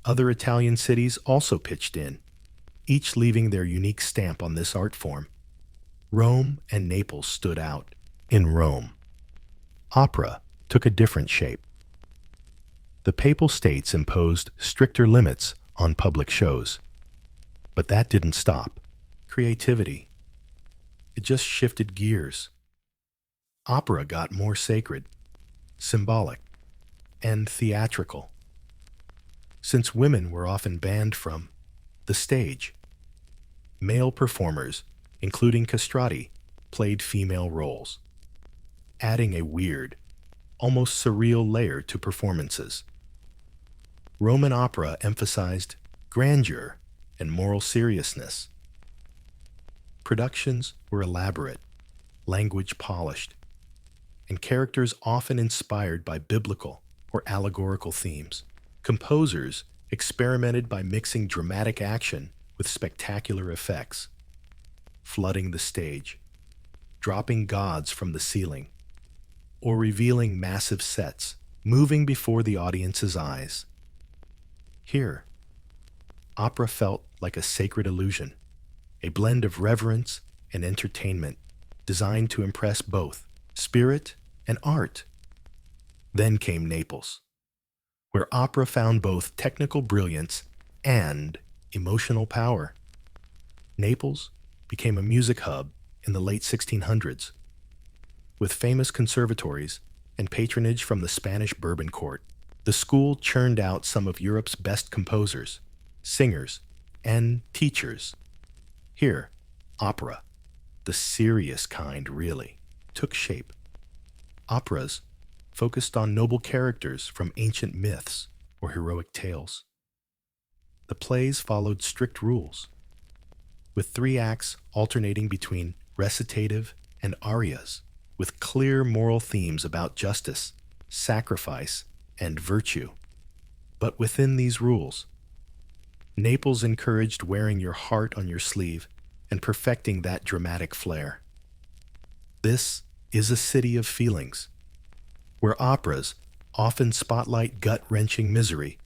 other Italian cities also pitched in, each leaving their unique stamp on this art form. Rome and Naples stood out. In Rome, opera took a different shape. The Papal States imposed stricter limits on public shows. But that didn't stop creativity. It just shifted gears. Opera got more sacred, symbolic, and theatrical. Since women were often banned from the stage, male performers, including castrati, played female roles, adding a weird, almost surreal layer to performances. Roman opera emphasized grandeur and moral seriousness. Productions were elaborate, language polished, and characters often inspired by biblical or allegorical themes. Composers experimented by mixing dramatic action with spectacular effects, flooding the stage, dropping gods from the ceiling, or revealing massive sets, moving before the audience's eyes. Here, opera felt like a sacred illusion, a blend of reverence and entertainment designed to impress both spirit and art. Then came Naples, where opera found both technical brilliance and emotional power. Naples became a music hub in the late 1600s, with famous conservatories and patronage from the Spanish Bourbon court. The school churned out some of Europe's best composers, singers, and teachers. Here, opera, the serious kind really, took shape. Operas focused on noble characters from ancient myths or heroic tales. The plays followed strict rules, with 3 acts alternating between recitative and arias, with clear moral themes about justice, sacrifice, and virtue. But within these rules, Naples encouraged wearing your heart on your sleeve and perfecting that dramatic flair. This is a city of feelings, where operas often spotlight gut-wrenching misery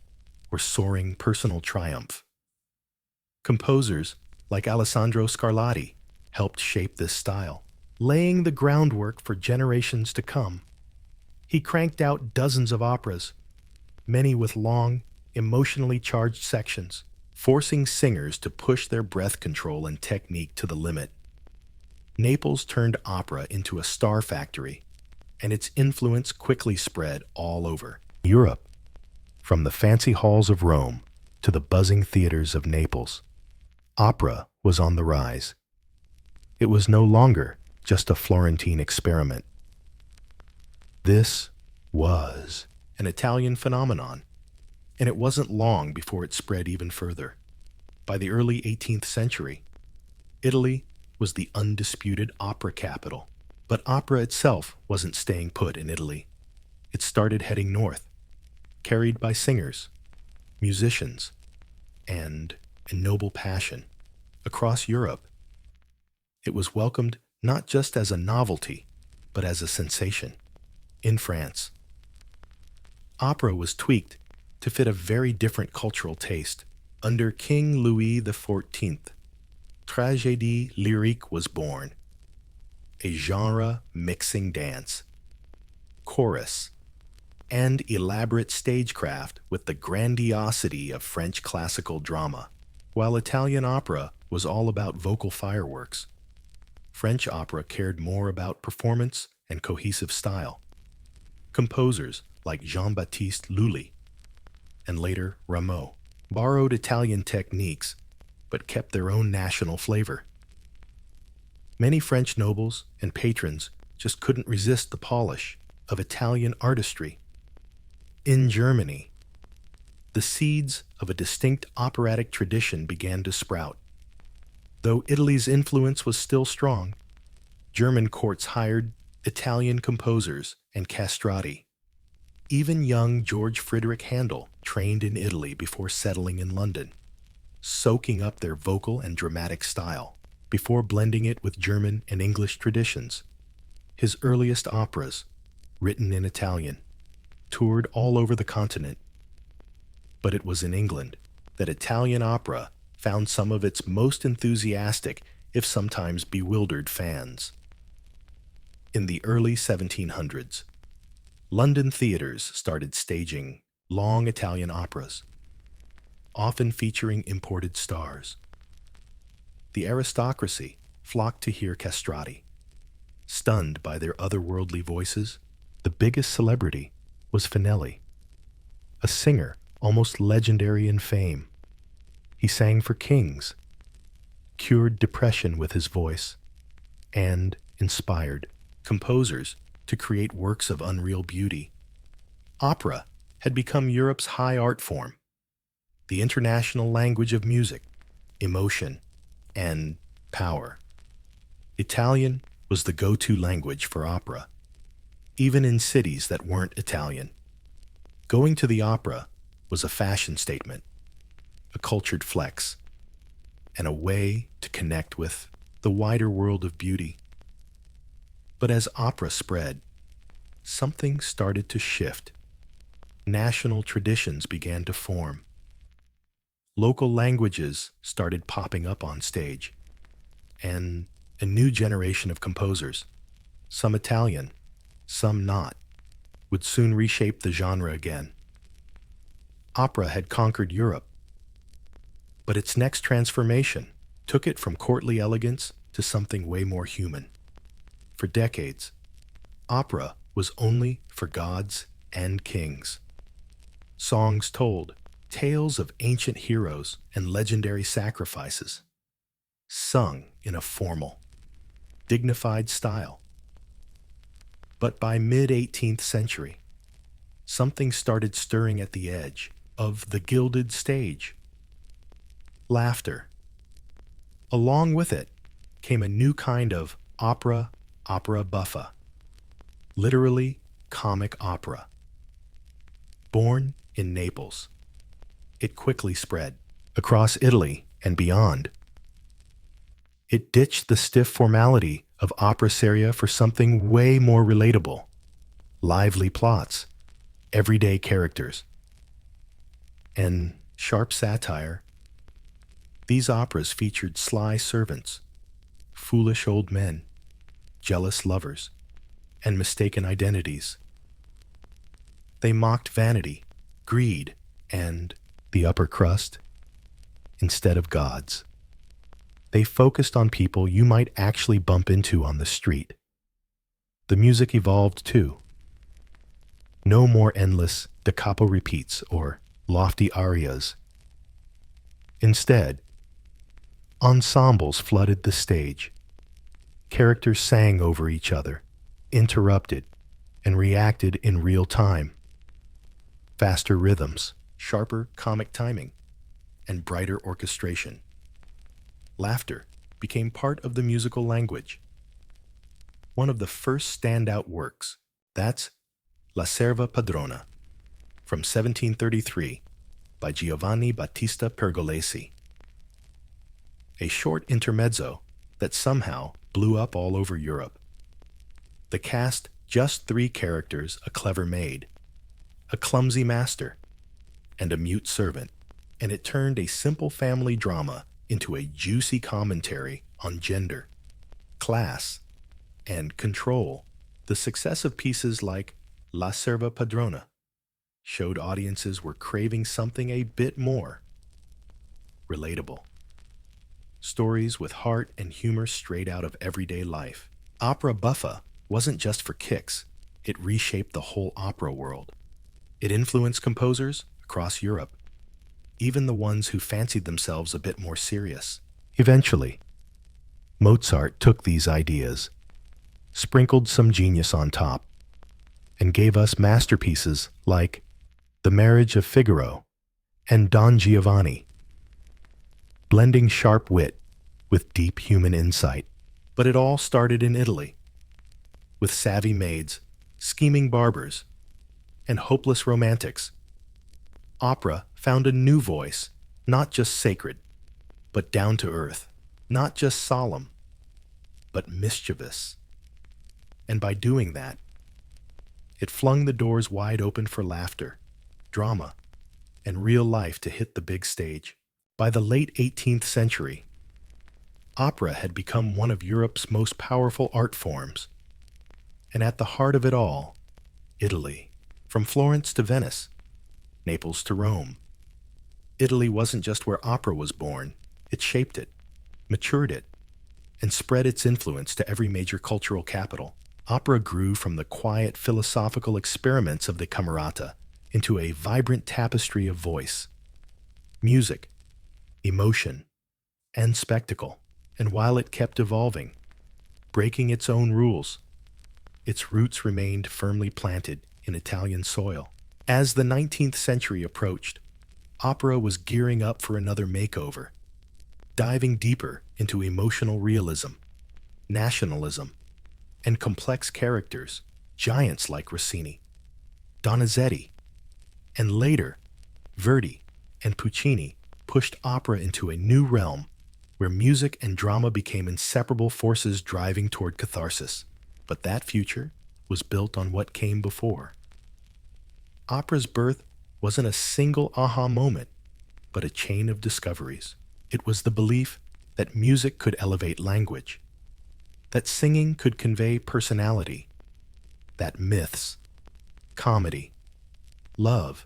or soaring personal triumph. Composers like Alessandro Scarlatti helped shape this style, laying the groundwork for generations to come. He cranked out dozens of operas, many with long, emotionally charged sections, forcing singers to push their breath control and technique to the limit. Naples turned opera into a star factory, and its influence quickly spread all over Europe. From the fancy halls of Rome to the buzzing theaters of Naples, opera was on the rise. It was no longer just a Florentine experiment. This was an Italian phenomenon, and it wasn't long before it spread even further. By the early 18th century, Italy was the undisputed opera capital. But opera itself wasn't staying put in Italy. It started heading north, carried by singers, musicians, and a noble passion. Across Europe, it was welcomed not just as a novelty, but as a sensation. In France, opera was tweaked to fit a very different cultural taste. Under King Louis XIV, tragédie lyrique was born, a genre-mixing dance, chorus, and elaborate stagecraft with the grandiosity of French classical drama. While Italian opera was all about vocal fireworks, French opera cared more about performance and cohesive style. Composers like Jean-Baptiste Lully and later Rameau borrowed Italian techniques but kept their own national flavor. Many French nobles and patrons just couldn't resist the polish of Italian artistry. In Germany, the seeds of a distinct operatic tradition began to sprout. Though Italy's influence was still strong, German courts hired Italian composers and castrati. Even young George Friedrich Handel trained in Italy before settling in London, soaking up their vocal and dramatic style before blending it with German and English traditions. His earliest operas, written in Italian, toured all over the continent. But it was in England that Italian opera found some of its most enthusiastic, if sometimes bewildered, fans. In the early 1700s, London theaters started staging long Italian operas, often featuring imported stars. The aristocracy flocked to hear castrati. Stunned by their otherworldly voices, the biggest celebrity was Finelli, a singer almost legendary in fame. He sang for kings, cured depression with his voice, and inspired composers to create works of unreal beauty. Opera had become Europe's high art form, the international language of music, emotion, and power. Italian was the go-to language for opera, even in cities that weren't Italian. Going to the opera was a fashion statement, a cultured flex, and a way to connect with the wider world of beauty. But as opera spread, something started to shift. National traditions began to form. Local languages started popping up on stage, and a new generation of composers, some Italian, some not, would soon reshape the genre again. Opera had conquered Europe, but its next transformation took it from courtly elegance to something way more human. For decades, opera was only for gods and kings. Songs told tales of ancient heroes and legendary sacrifices, sung in a formal, dignified style. But by mid-18th century, something started stirring at the edge of the gilded stage. Laughter. Along with it came a new kind of opera buffa, literally comic opera. Born in Naples, it quickly spread across Italy and beyond. It ditched the stiff formality of opera seria for something way more relatable: lively plots, everyday characters, and sharp satire. These operas featured sly servants, foolish old men, jealous lovers, and mistaken identities. They mocked vanity, greed, and the upper crust instead of gods. They focused on people you might actually bump into on the street. The music evolved too. No more endless da capo repeats or lofty arias. Instead, ensembles flooded the stage. Characters sang over each other, interrupted, and reacted in real time. Faster rhythms, sharper comic timing, and brighter orchestration. Laughter became part of the musical language. One of the first standout works, that's La Serva Padrona, from 1733, by Giovanni Battista Pergolesi. A short intermezzo that somehow blew up all over Europe. The cast just 3 characters: a clever maid, a clumsy master, and a mute servant, and it turned a simple family drama into a juicy commentary on gender, class, and control. The success of pieces like La Serva Padrona showed audiences were craving something a bit more relatable. Stories with heart and humor straight out of everyday life. Opera buffa wasn't just for kicks, it reshaped the whole opera world. It influenced composers across Europe, even the ones who fancied themselves a bit more serious. Eventually, Mozart took these ideas, sprinkled some genius on top, and gave us masterpieces like The Marriage of Figaro and Don Giovanni, blending sharp wit with deep human insight. But it all started in Italy, with savvy maids, scheming barbers, and hopeless romantics. Opera found a new voice, not just sacred, but down to earth, not just solemn, but mischievous. And by doing that, it flung the doors wide open for laughter, drama, and real life to hit the big stage. By the late 18th century, opera had become one of Europe's most powerful art forms. And at the heart of it all, Italy. From Florence to Venice, Naples to Rome. Italy wasn't just where opera was born, it shaped it, matured it, and spread its influence to every major cultural capital. Opera grew from the quiet philosophical experiments of the Camerata into a vibrant tapestry of voice, music, emotion, and spectacle. And while it kept evolving, breaking its own rules, its roots remained firmly planted in Italian soil. As the 19th century approached, opera was gearing up for another makeover, diving deeper into emotional realism, nationalism, and complex characters. Giants like Rossini, Donizetti, and later Verdi and Puccini pushed opera into a new realm where music and drama became inseparable forces driving toward catharsis. But that future was built on what came before. Opera's birth wasn't a single aha moment, but a chain of discoveries. It was the belief that music could elevate language, that singing could convey personality, that myths, comedy, love,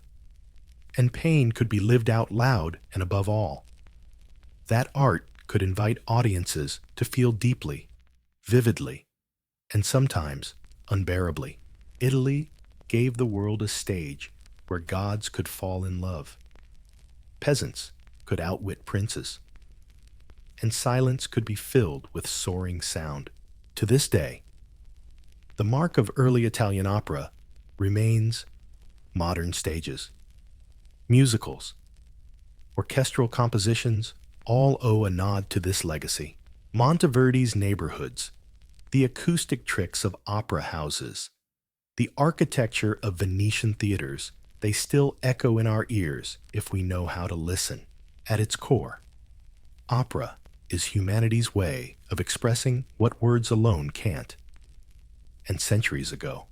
and pain could be lived out loud, and above all, that art could invite audiences to feel deeply, vividly, and sometimes unbearably. Italy gave the world a stage where gods could fall in love, peasants could outwit princes, and silence could be filled with soaring sound. To this day, the mark of early Italian opera remains modern stages. Musicals, orchestral compositions all owe a nod to this legacy. Monteverdi's neighborhoods, the acoustic tricks of opera houses, the architecture of Venetian theaters, they still echo in our ears if we know how to listen. At its core, opera is humanity's way of expressing what words alone can't. And centuries ago,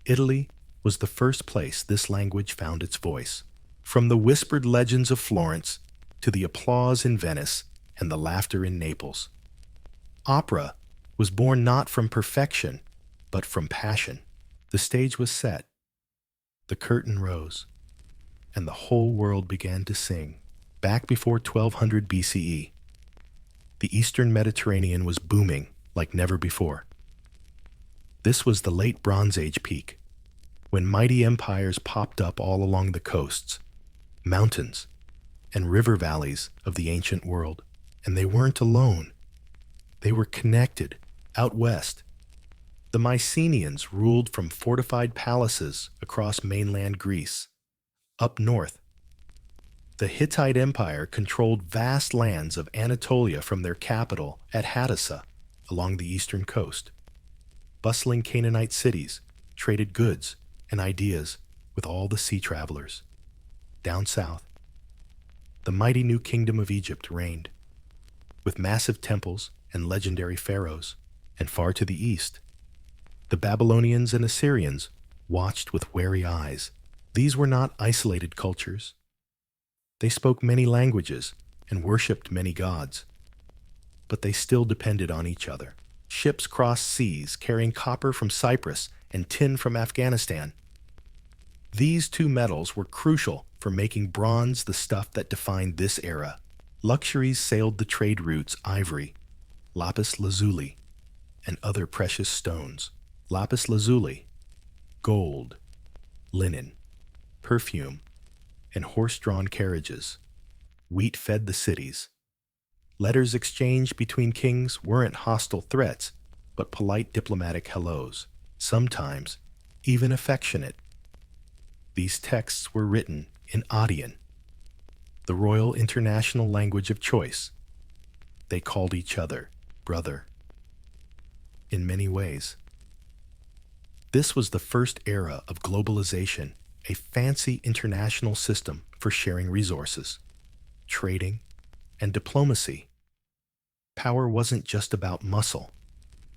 Italy was the first place this language found its voice. From the whispered legends of Florence to the applause in Venice and the laughter in Naples, opera was born not from perfection, but from passion. The stage was set, the curtain rose, and the whole world began to sing. Back before 1200 BCE, the Eastern Mediterranean was booming like never before. This was the late Bronze Age peak, when mighty empires popped up all along the coasts, mountains, and river valleys of the ancient world. And they weren't alone. They were connected out west. The Mycenaeans ruled from fortified palaces across mainland Greece. Up north, The Hittite Empire controlled vast lands of Anatolia from their capital at Hadassa along the eastern coast. Bustling Canaanite cities traded goods and ideas with all the sea travelers. Down south, the mighty new kingdom of Egypt reigned, with massive temples and legendary pharaohs. And far to the east, the Babylonians and Assyrians watched with wary eyes. These were not isolated cultures. They spoke many languages and worshipped many gods, but they still depended on each other. Ships crossed seas carrying copper from Cyprus and tin from Afghanistan. These two metals were crucial for making bronze, the stuff that defined this era. Luxuries sailed the trade routes: ivory, lapis lazuli, and other precious stones. Lapis lazuli, gold, linen, perfume, and horse-drawn carriages. Wheat fed the cities. Letters exchanged between kings weren't hostile threats, but polite diplomatic hellos, sometimes even affectionate. These texts were written in Adian, the royal international language of choice. They called each other brother. In many ways, this was the first era of globalization, a fancy international system for sharing resources, trading, and diplomacy. Power wasn't just about muscle,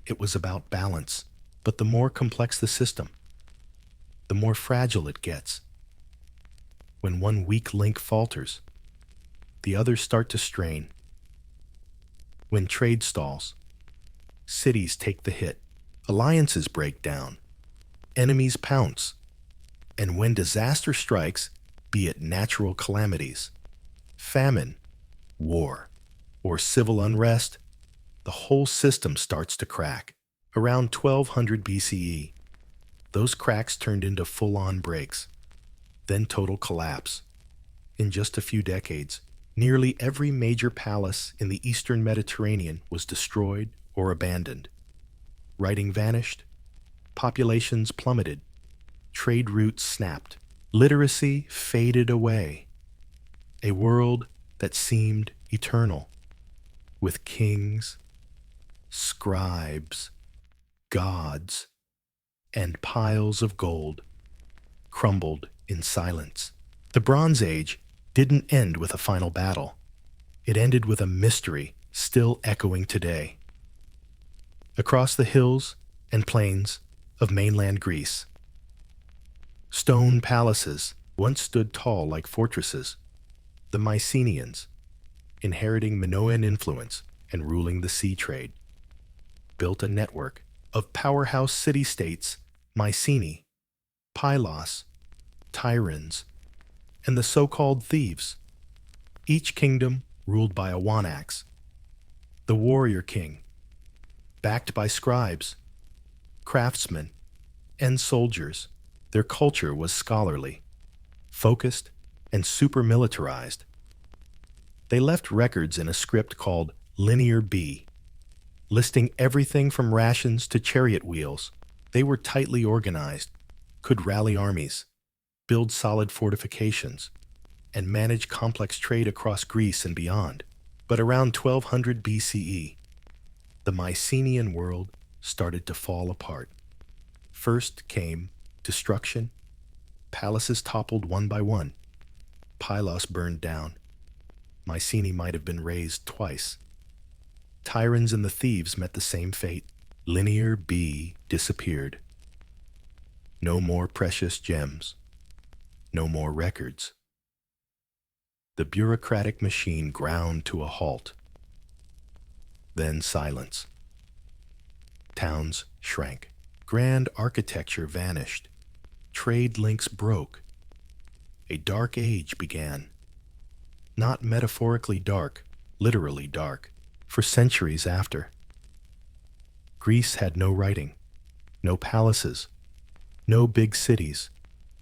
it was about balance. But the more complex the system, the more fragile it gets. When one weak link falters, the others start to strain. When trade stalls, cities take the hit, alliances break down, enemies pounce, and when disaster strikes, be it natural calamities, famine, war, or civil unrest, the whole system starts to crack. Around 1200 BCE, those cracks turned into full-on breaks, then total collapse. In just a few decades, nearly every major palace in the eastern Mediterranean was destroyed or abandoned. Writing vanished, populations plummeted, trade routes snapped, literacy faded away. A world that seemed eternal, with kings, scribes, gods, and piles of gold, crumbled in silence. The Bronze Age didn't end with a final battle. It ended with a mystery still echoing today. Across the hills and plains of mainland Greece, stone palaces once stood tall like fortresses. The Mycenaeans, inheriting Minoan influence and ruling the sea trade, built a network of powerhouse city-states: Mycenae, Pylos, Tyrans, and the so-called Thieves. Each kingdom ruled by a one-axe, the warrior king, backed by scribes, craftsmen, and soldiers. Their culture was scholarly, focused, and super-militarized. They left records in a script called Linear B, listing everything from rations to chariot wheels. They were tightly organized, could rally armies, build solid fortifications, and manage complex trade across Greece and beyond. But around 1200 BCE, the Mycenaean world started to fall apart. First came destruction. Palaces toppled one by one. Pylos burned down. Mycenae might have been razed twice. Tyrans and the Thieves met the same fate. Linear B disappeared. No more precious gems. No more records. The bureaucratic machine ground to a halt. Then silence. Towns shrank. Grand architecture vanished. Trade links broke. A dark age began. Not metaphorically dark, literally dark. For centuries after, Greece had no writing, no palaces, no big cities,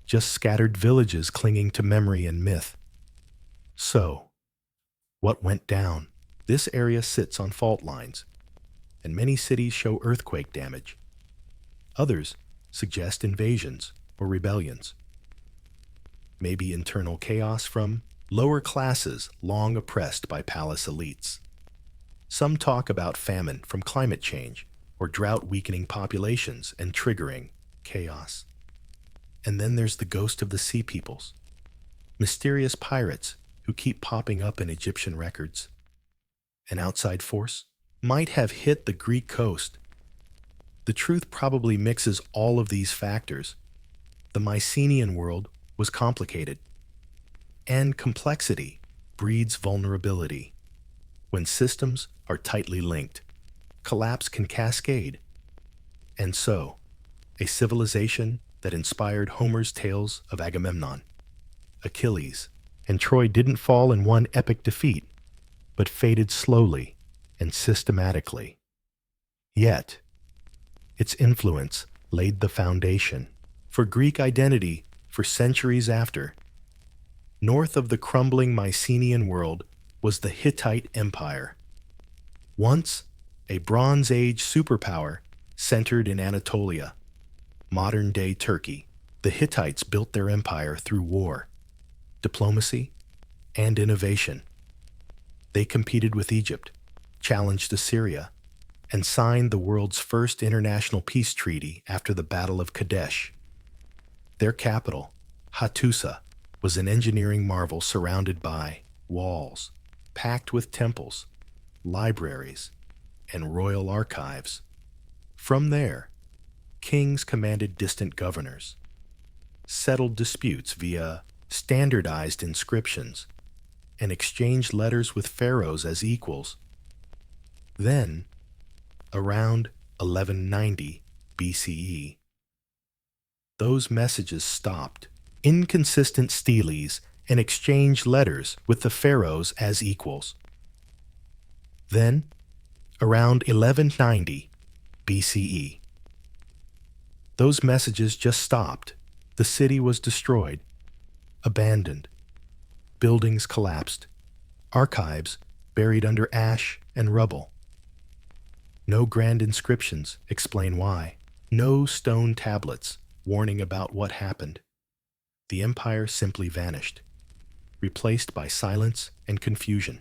just scattered villages clinging to memory and myth. So, what went down? This area sits on fault lines, and many cities show earthquake damage. Others suggest invasions or rebellions. Maybe internal chaos from lower classes long oppressed by palace elites. Some talk about famine from climate change or drought weakening populations and triggering chaos. And then there's the ghost of the sea peoples, mysterious pirates who keep popping up in Egyptian records. An outside force might have hit the Greek coast. The truth probably mixes all of these factors. The Mycenaean world was complicated, and complexity breeds vulnerability. When systems are tightly linked, collapse can cascade. And so, a civilization that inspired Homer's tales of Agamemnon, Achilles, and Troy didn't fall in one epic defeat, but faded slowly and systematically. Yet, its influence laid the foundation for Greek identity for centuries after. North of the crumbling Mycenaean world was the Hittite Empire. Once a Bronze Age superpower centered in Anatolia, modern-day Turkey, the Hittites built their empire through war, diplomacy, and innovation. They competed with Egypt, challenged Assyria, and signed the world's first international peace treaty after the Battle of Kadesh. Their capital, Hattusa, was an engineering marvel surrounded by walls, packed with temples, libraries, and royal archives. From there, kings commanded distant governors, settled disputes via standardized inscriptions, and exchanged letters with pharaohs as equals. Then, around 1190 BCE, those messages stopped. Inconsistent steles and exchanged letters with the pharaohs as equals. Then, around 1190 BCE, those messages just stopped. The city was destroyed, abandoned. Buildings collapsed, archives buried under ash and rubble. No grand inscriptions explain why. No stone tablets warning about what happened. The empire simply vanished, replaced by silence and confusion.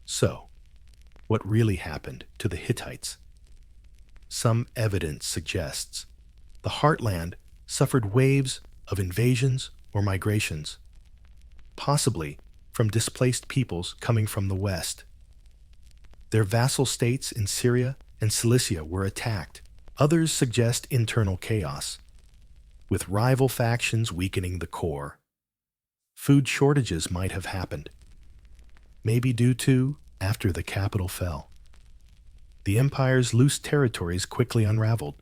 So, what really happened to the Hittites? Some evidence suggests the heartland suffered waves of invasions or migrations, possibly from displaced peoples coming from the west. Their vassal states in Syria and Cilicia were attacked. Others suggest internal chaos, with rival factions weakening the core. Food shortages might have happened, maybe due to after the capital fell. The empire's loose territories quickly unraveled.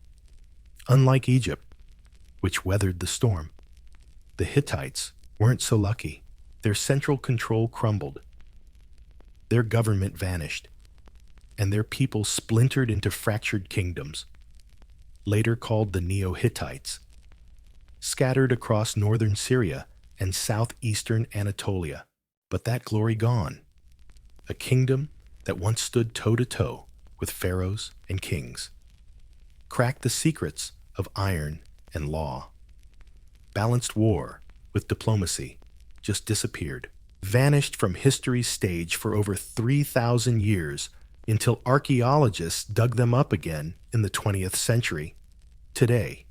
Unlike Egypt, which weathered the storm, the Hittites weren't so lucky. Their central control crumbled. Their government vanished, and their people splintered into fractured kingdoms, later called the Neo-Hittites, scattered across northern Syria and southeastern Anatolia. But that glory gone. A kingdom that once stood toe-to-toe with pharaohs and kings, cracked the secrets of iron and law, balanced war with diplomacy, just disappeared, vanished from history's stage for over 3,000 years until archaeologists dug them up again in the 20th century. Today,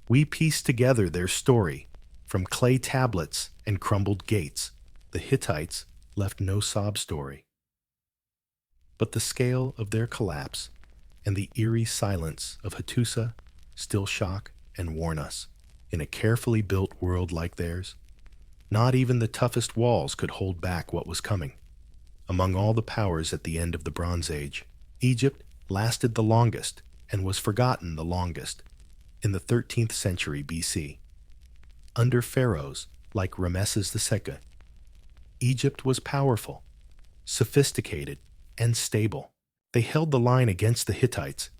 we piece together their story from clay tablets and crumbled gates. The Hittites left no sob story. But the scale of their collapse and the eerie silence of Hattusa still shock and warn us. In a carefully built world like theirs, not even the toughest walls could hold back what was coming. Among all the powers at the end of the Bronze Age, Egypt lasted the longest and was forgotten the longest. In the 13th century BC, under pharaohs like Ramesses II, Egypt was powerful, sophisticated, and stable. They held the line against the Hittites,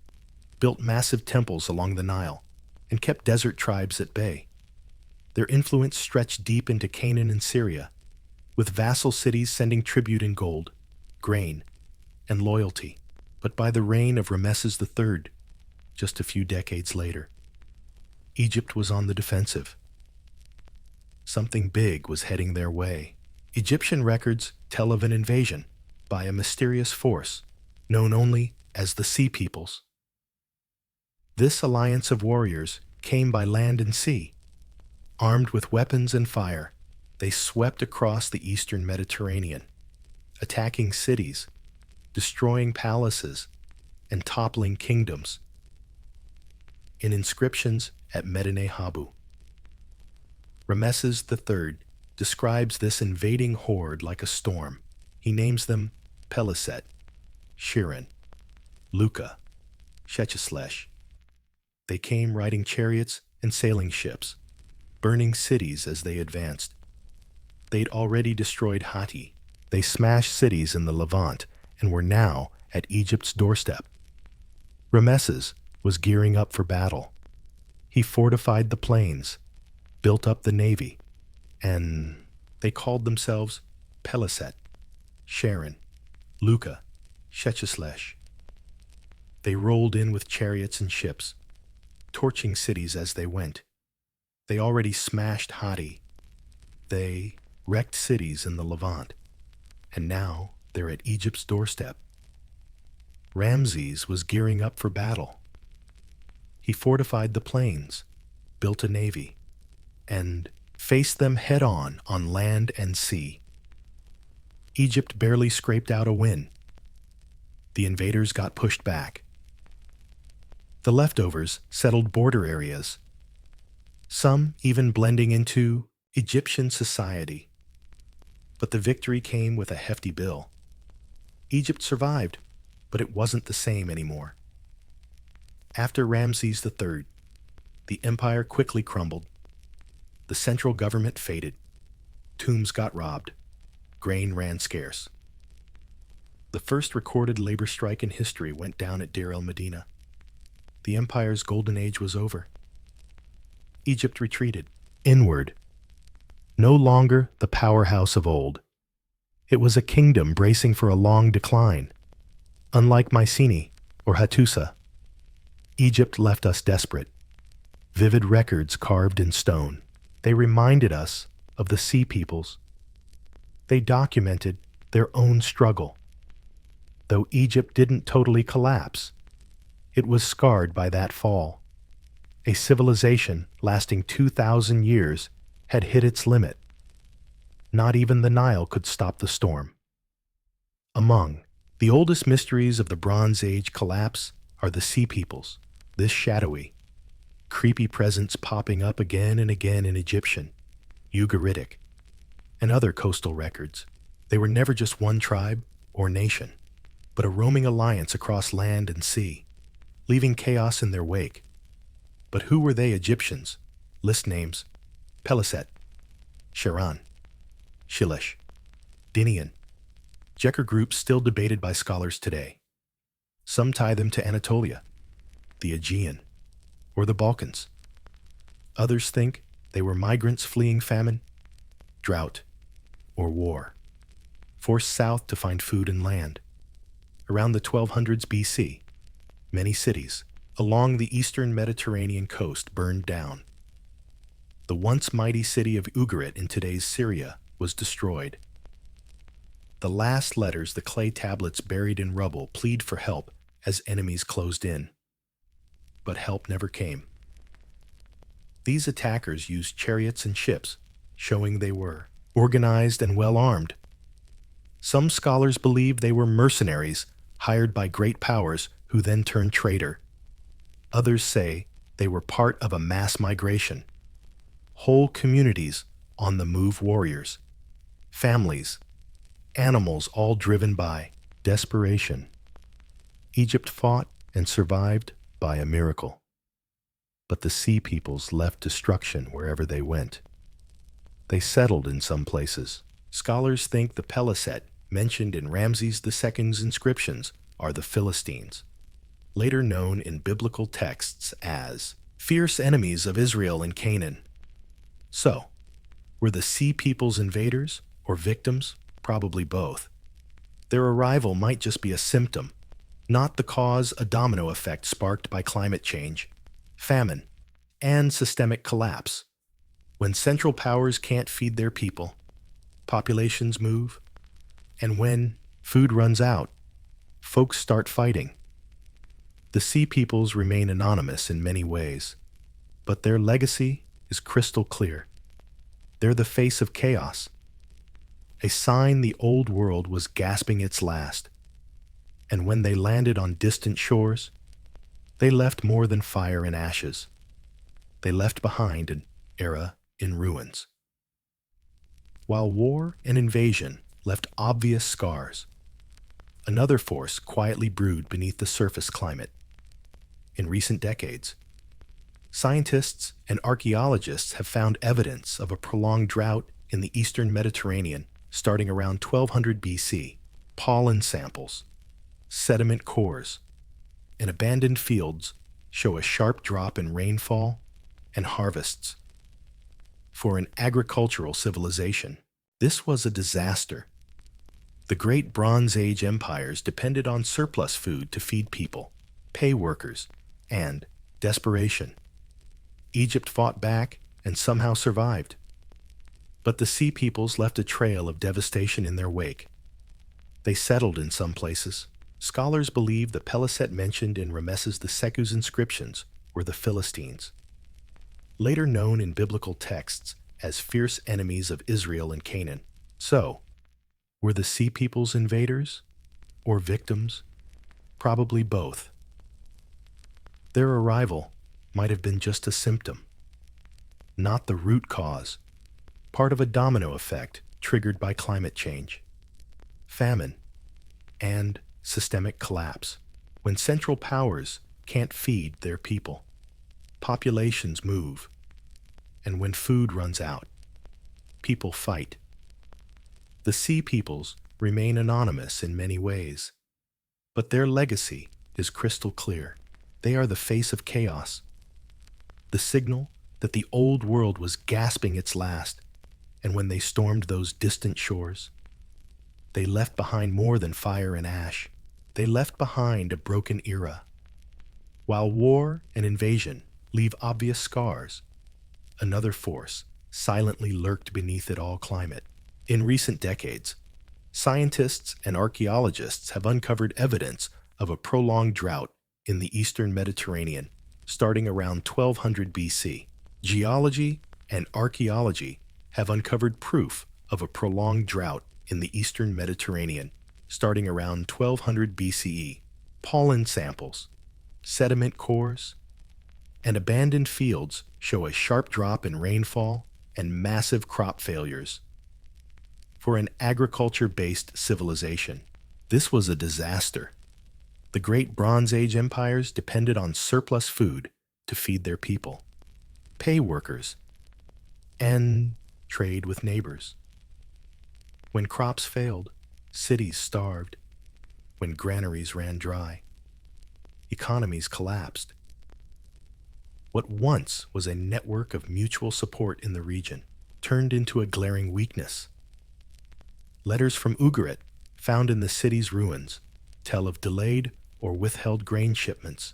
built massive temples along the Nile, and kept desert tribes at bay. Their influence stretched deep into Canaan and Syria, with vassal cities sending tribute in gold, grain, and loyalty. But by the reign of Ramesses III, just a few decades later, Egypt was on the defensive. Something big was heading their way. Egyptian records tell of an invasion by a mysterious force known only as the Sea Peoples. This alliance of warriors came by land and sea. Armed with weapons and fire, they swept across the eastern Mediterranean, attacking cities, destroying palaces, and toppling kingdoms. In inscriptions at Medinet Habu, Ramesses III describes this invading horde like a storm. He names them Peliset, Shirin, Luca, Shecheslesh. They came riding chariots and sailing ships, burning cities as they advanced. They'd already destroyed Hatti. They smashed cities in the Levant and were now at Egypt's doorstep. Ramesses was gearing up for battle. He fortified the plains, built up the navy, and they called themselves Peliset, Sharon, Luca, Shecheslesh. They rolled in with chariots and ships, torching cities as they went. They already smashed Hatti. They wrecked cities in the Levant, and now they're at Egypt's doorstep. Ramses was gearing up for battle. He fortified the plains, built a navy, and faced them head-on land and sea. Egypt barely scraped out a win. The invaders got pushed back. The leftovers settled border areas, some even blending into Egyptian society. But the victory came with a hefty bill. Egypt survived, but it wasn't the same anymore. After Ramses III, the empire quickly crumbled. The central government faded. Tombs got robbed. Grain ran scarce. The first recorded labor strike in history went down at Deir el-Medina. The empire's golden age was over. Egypt retreated, inward. No longer the powerhouse of old. It was a kingdom bracing for a long decline. Unlike Mycenae or Hattusa, Egypt left us desperate. Vivid records carved in stone. They reminded us of the Sea Peoples. They documented their own struggle. Though Egypt didn't totally collapse, it was scarred by that fall. A civilization lasting 2,000 years had hit its limit. Not even the Nile could stop the storm. Among the oldest mysteries of the Bronze Age collapse are the Sea Peoples, this shadowy, creepy presence popping up again and again in Egyptian, Ugaritic, and other coastal records. They were never just one tribe or nation, but a roaming alliance across land and sea, leaving chaos in their wake. But who were they Egyptians? List names: Peliset, Sharon, Shilesh, Dinian. Jeker groups still debated by scholars today. Some tie them to Anatolia, the Aegean, or the Balkans. Others think they were migrants fleeing famine, drought, or war, forced south to find food and land. Around the 1200s BC, many cities along the eastern Mediterranean coast burned down. The once mighty city of Ugarit in today's Syria was destroyed. The last letters, the clay tablets buried in rubble, plead for help as enemies closed in. But help never came. These attackers used chariots and ships, showing they were organized and well-armed. Some scholars believe they were mercenaries hired by great powers who then turned traitor. Others say they were part of a mass migration. Whole communities on the move, warriors, families, animals, all driven by desperation. Egypt fought and survived by a miracle. But the Sea Peoples left destruction wherever they went. They settled in some places. Scholars think the Peliset mentioned in Ramses II's inscriptions are the Philistines, later known in biblical texts as fierce enemies of Israel and Canaan. So, were the Sea Peoples invaders or victims? Probably both. Their arrival might just be a symptom, not the cause, a domino effect sparked by climate change, famine, and systemic collapse. When central powers can't feed their people, populations move, and when food runs out, folks start fighting. The Sea Peoples remain anonymous in many ways, but their legacy is crystal clear. They're the face of chaos, a sign the old world was gasping its last. And when they landed on distant shores, they left more than fire and ashes. They left behind an era in ruins. While war and invasion left obvious scars, another force quietly brewed beneath the surface climate. In recent decades, scientists and archaeologists have found evidence of a prolonged drought in the eastern Mediterranean starting around 1200 BC. Pollen samples, sediment cores, and abandoned fields show a sharp drop in rainfall and harvests. For an agricultural civilization, this was a disaster. The great Bronze Age empires depended on surplus food to feed people, pay workers, and desperation. Egypt fought back and somehow survived. But the Sea Peoples left a trail of devastation in their wake. They settled in some places. Scholars believe the Peliset mentioned in Ramesses II's inscriptions were the Philistines, later known in biblical texts as fierce enemies of Israel and Canaan. So, were the Sea Peoples invaders or victims? Probably both. Their arrival might have been just a symptom, not the root cause, part of a domino effect triggered by climate change, famine, and systemic collapse. When central powers can't feed their people, populations move, and when food runs out, people fight. The Sea Peoples remain anonymous in many ways, but their legacy is crystal clear. They are the face of chaos, the signal that the old world was gasping its last, and when they stormed those distant shores, they left behind more than fire and ash. They left behind a broken era. While war and invasion leave obvious scars, another force silently lurked beneath it all: climate. In recent decades, scientists and archaeologists have uncovered evidence of a prolonged drought in the eastern Mediterranean, starting around 1200 BC. Geology and archaeology have uncovered proof of a prolonged drought in the eastern Mediterranean, starting around 1200 BCE. Pollen samples, sediment cores, and abandoned fields show a sharp drop in rainfall and massive crop failures. For an agriculture-based civilization, this was a disaster. The great Bronze Age empires depended on surplus food to feed their people, pay workers, and trade with neighbors. When crops failed, cities starved. When granaries ran dry, economies collapsed. What once was a network of mutual support in the region turned into a glaring weakness. Letters from Ugarit, found in the city's ruins, tell of delayed or withheld grain shipments.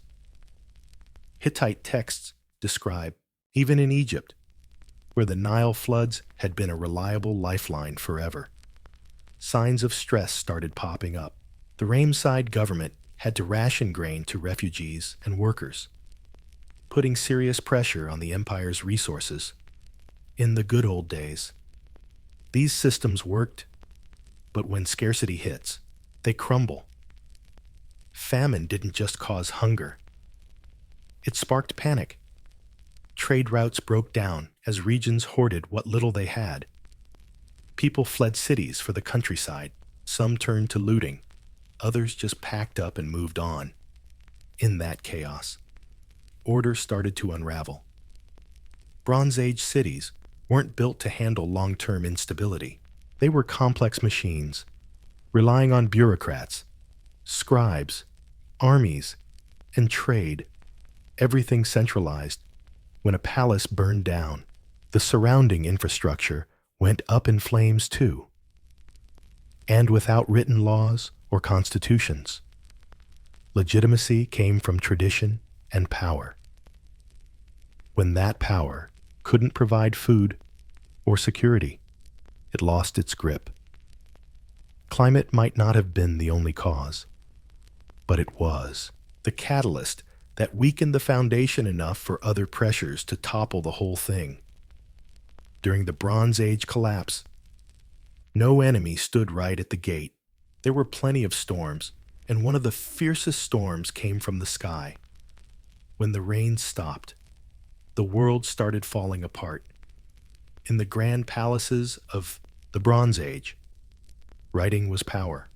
Hittite texts describe, even in Egypt, where the Nile floods had been a reliable lifeline forever, signs of stress started popping up. The Ramesside government had to ration grain to refugees and workers, putting serious pressure on the empire's resources. In the good old days, these systems worked, but when scarcity hits, they crumble. Famine didn't just cause hunger. It sparked panic. Trade routes broke down as regions hoarded what little they had. People fled cities for the countryside. Some turned to looting. Others just packed up and moved on. In that chaos, order started to unravel. Bronze Age cities weren't built to handle long-term instability. They were complex machines, relying on bureaucrats, scribes, armies, and trade, everything centralized. When a palace burned down, the surrounding infrastructure went up in flames too. And without written laws or constitutions, legitimacy came from tradition and power. When that power couldn't provide food or security, it lost its grip. Climate might not have been the only cause, but it was the catalyst that weakened the foundation enough for other pressures to topple the whole thing. During the Bronze Age collapse, no enemy stood right at the gate. There were plenty of storms, and one of the fiercest storms came from the sky. When the rain stopped, the world started falling apart. In the grand palaces of the Bronze Age, writing was power.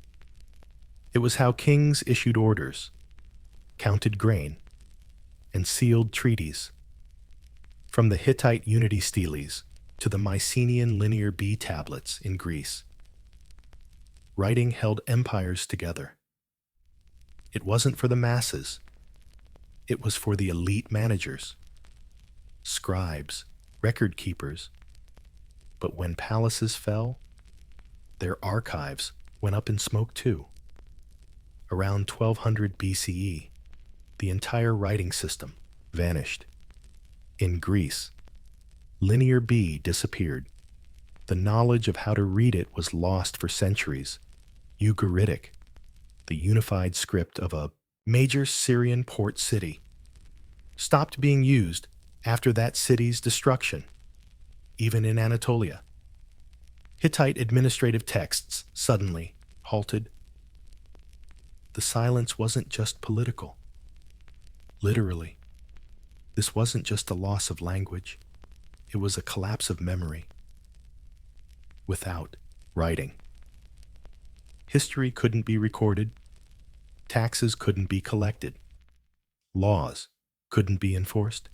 It was how kings issued orders, counted grain, and sealed treaties. From the Hittite unity steles to the Mycenaean linear B tablets in Greece, writing held empires together. It wasn't for the masses. It was for the elite managers, scribes, record keepers. But when palaces fell, their archives went up in smoke too. Around 1200 BCE, the entire writing system vanished. In Greece, linear B disappeared. The knowledge of how to read it was lost for centuries. Ugaritic, the unified script of a major Syrian port city, stopped being used after that city's destruction. Even in Anatolia, Hittite administrative texts suddenly halted. The silence wasn't just political. Literally, this wasn't just a loss of language. It was a collapse of memory. Without writing, history couldn't be recorded, taxes couldn't be collected, laws couldn't be enforced.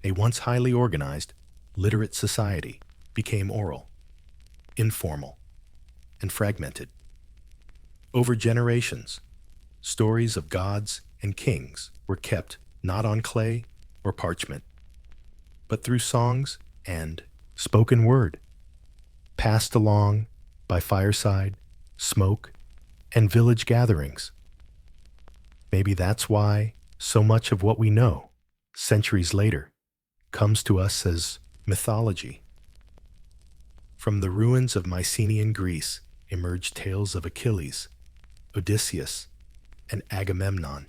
A once highly organized, literate society became oral, informal, and fragmented. Over generations, stories of gods and kings were kept not on clay or parchment, but through songs and spoken word, passed along by fireside, smoke, and village gatherings. Maybe that's why so much of what we know, centuries later, comes to us as mythology. From the ruins of Mycenaean Greece emerged tales of Achilles, Odysseus, and Agamemnon,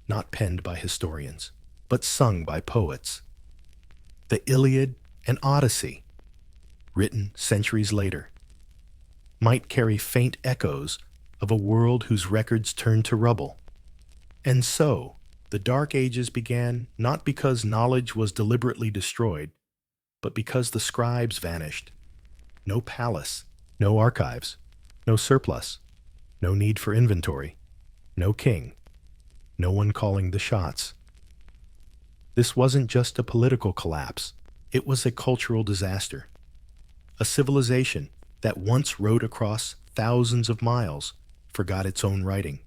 not penned by historians, but sung by poets. The Iliad and Odyssey, written centuries later, might carry faint echoes of a world whose records turned to rubble. And so, the Dark Ages began not because knowledge was deliberately destroyed, but because the scribes vanished. No palace, no archives, no surplus, no need for inventory, no king, no one calling the shots. This wasn't just a political collapse, it was a cultural disaster. A civilization that once wrote across thousands of miles forgot its own writing.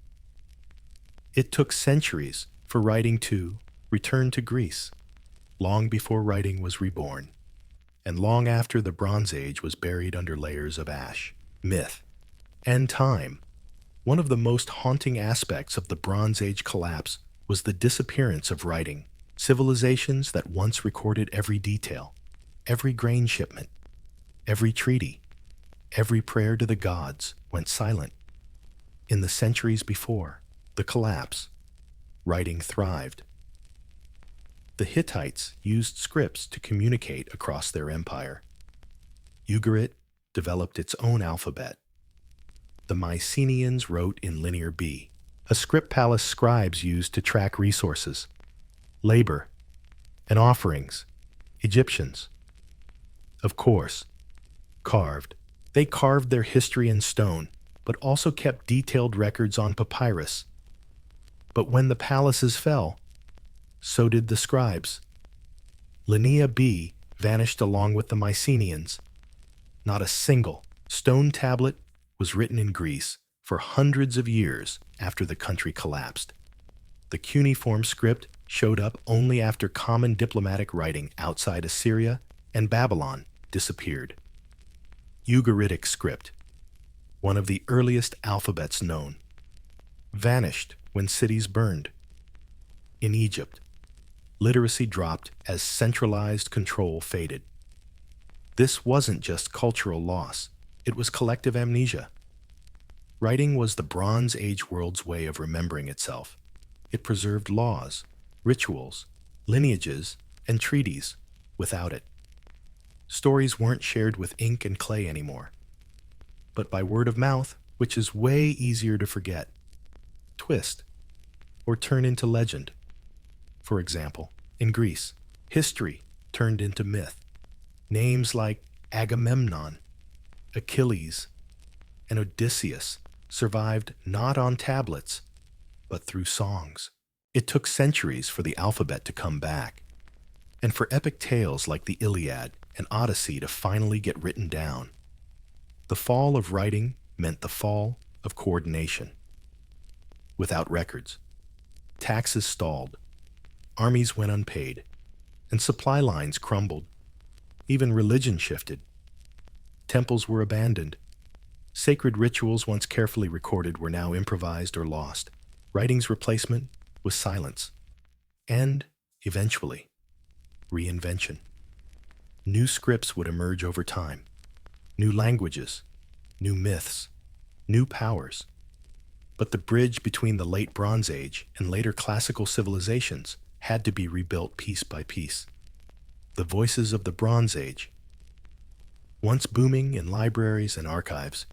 It took centuries for writing to return to Greece, long before writing was reborn, and long after the Bronze Age was buried under layers of ash, myth, and time. One of the most haunting aspects of the Bronze Age collapse was the disappearance of writing. Civilizations that once recorded every detail, every grain shipment, every treaty, every prayer to the gods went silent. In the centuries before the collapse, writing thrived. The Hittites used scripts to communicate across their empire. Ugarit developed its own alphabet. The Mycenaeans wrote in Linear B, a script palace scribes used to track resources, labor, and offerings. Egyptians, of course, carved. They carved their history in stone, but also kept detailed records on papyrus. But when the palaces fell, so did the scribes. Linear B vanished along with the Mycenaeans. Not a single stone tablet was written in Greece for hundreds of years after the country collapsed. The cuneiform script showed up only after common diplomatic writing outside Assyria and Babylon disappeared. Ugaritic script, one of the earliest alphabets known, vanished when cities burned. In Egypt, literacy dropped as centralized control faded. This wasn't just cultural loss, it was collective amnesia. Writing was the Bronze Age world's way of remembering itself. It preserved laws, rituals, lineages, and treaties. Without it, stories weren't shared with ink and clay anymore, but by word of mouth, which is way easier to forget, twist, or turn into legend. For example, in Greece, history turned into myth. Names like Agamemnon, Achilles, and Odysseus survived not on tablets, but through songs. It took centuries for the alphabet to come back, and for epic tales like the Iliad and Odyssey to finally get written down. The fall of writing meant the fall of coordination. Without records, taxes stalled, armies went unpaid, and supply lines crumbled. Even religion shifted. Temples were abandoned. Sacred rituals once carefully recorded were now improvised or lost. Writing's replacement was silence. And, eventually, reinvention. New scripts would emerge over time. New languages, new myths, new powers. But the bridge between the late Bronze Age and later classical civilizations had to be rebuilt piece by piece. The voices of the Bronze Age, once booming in libraries and archives,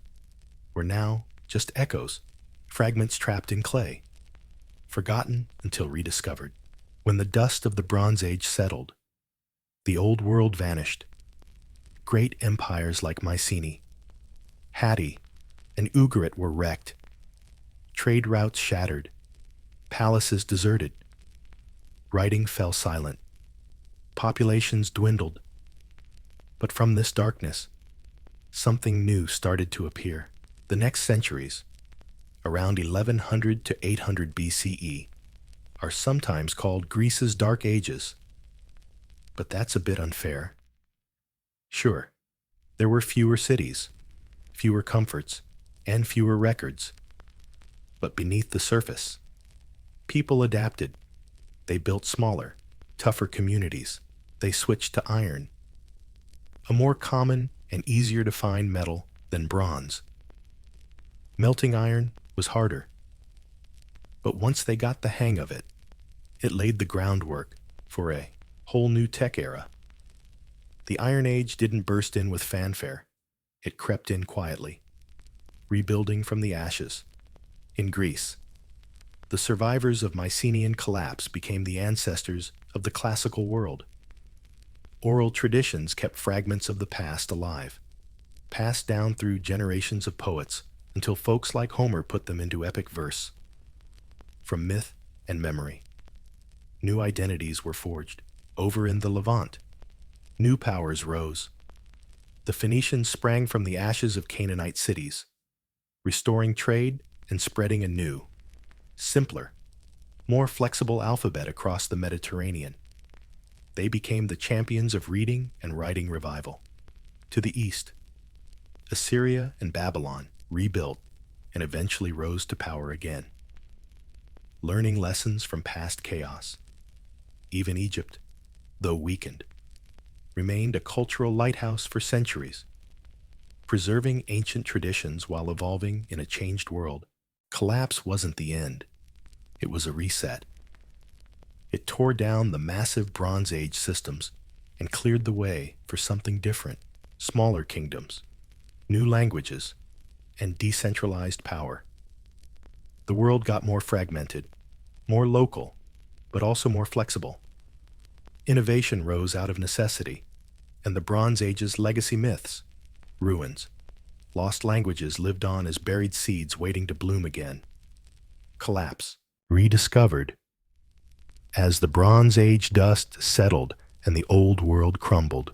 were now just echoes, fragments trapped in clay, forgotten until rediscovered. When the dust of the Bronze Age settled, the old world vanished. Great empires like Mycenae, Hatti, and Ugarit were wrecked. Trade routes shattered, palaces deserted. Writing fell silent. Populations dwindled. But from this darkness, something new started to appear. The next centuries, around 1100 to 800 BCE, are sometimes called Greece's Dark Ages. But that's a bit unfair. Sure, there were fewer cities, fewer comforts, and fewer records. But beneath the surface, people adapted. They built smaller, tougher communities. They switched to iron, a more common and easier to find metal than bronze. Melting iron was harder. But once they got the hang of it, it laid the groundwork for a whole new tech era. The Iron Age didn't burst in with fanfare. It crept in quietly, rebuilding from the ashes. In Greece, the survivors of Mycenaean collapse became the ancestors of the classical world. Oral traditions kept fragments of the past alive, passed down through generations of poets until folks like Homer put them into epic verse. From myth and memory, new identities were forged. Over in the Levant, new powers rose. The Phoenicians sprang from the ashes of Canaanite cities, restoring trade and spreading a new, simpler, more flexible alphabet across the Mediterranean. They became the champions of reading and writing revival. To the east, Assyria and Babylon rebuilt and eventually rose to power again, learning lessons from past chaos. Even Egypt, though weakened, remained a cultural lighthouse for centuries, preserving ancient traditions while evolving in a changed world. Collapse wasn't the end. It was a reset. It tore down the massive Bronze Age systems and cleared the way for something different, smaller kingdoms, new languages, and decentralized power. The world got more fragmented, more local, but also more flexible. Innovation rose out of necessity, and the Bronze Age's legacy myths, ruins, lost languages lived on as buried seeds waiting to bloom again. Collapse, rediscovered. As the Bronze Age dust settled and the old world crumbled,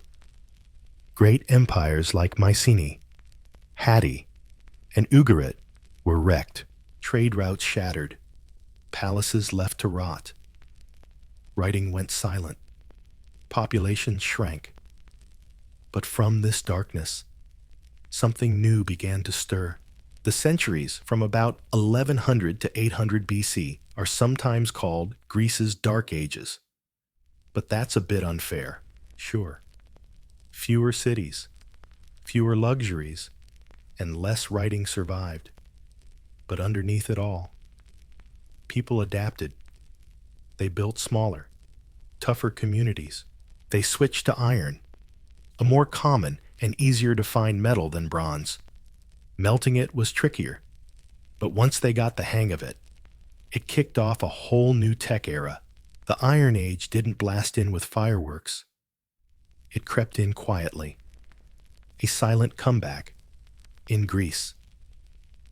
great empires like Mycenae, Hatti, and Ugarit were wrecked, trade routes shattered, palaces left to rot. Writing went silent, population shrank. But from this darkness, something new began to stir. The centuries from about 1100 to 800 BC are sometimes called Greece's Dark Ages. But that's a bit unfair, sure. Fewer cities, fewer luxuries, and less writing survived. But underneath it all, people adapted. They built smaller, tougher communities. They switched to iron, a more common and easier to find metal than bronze. Melting it was trickier, but once they got the hang of it, it kicked off a whole new tech era. The Iron Age didn't blast in with fireworks. It crept in quietly. A silent comeback in Greece.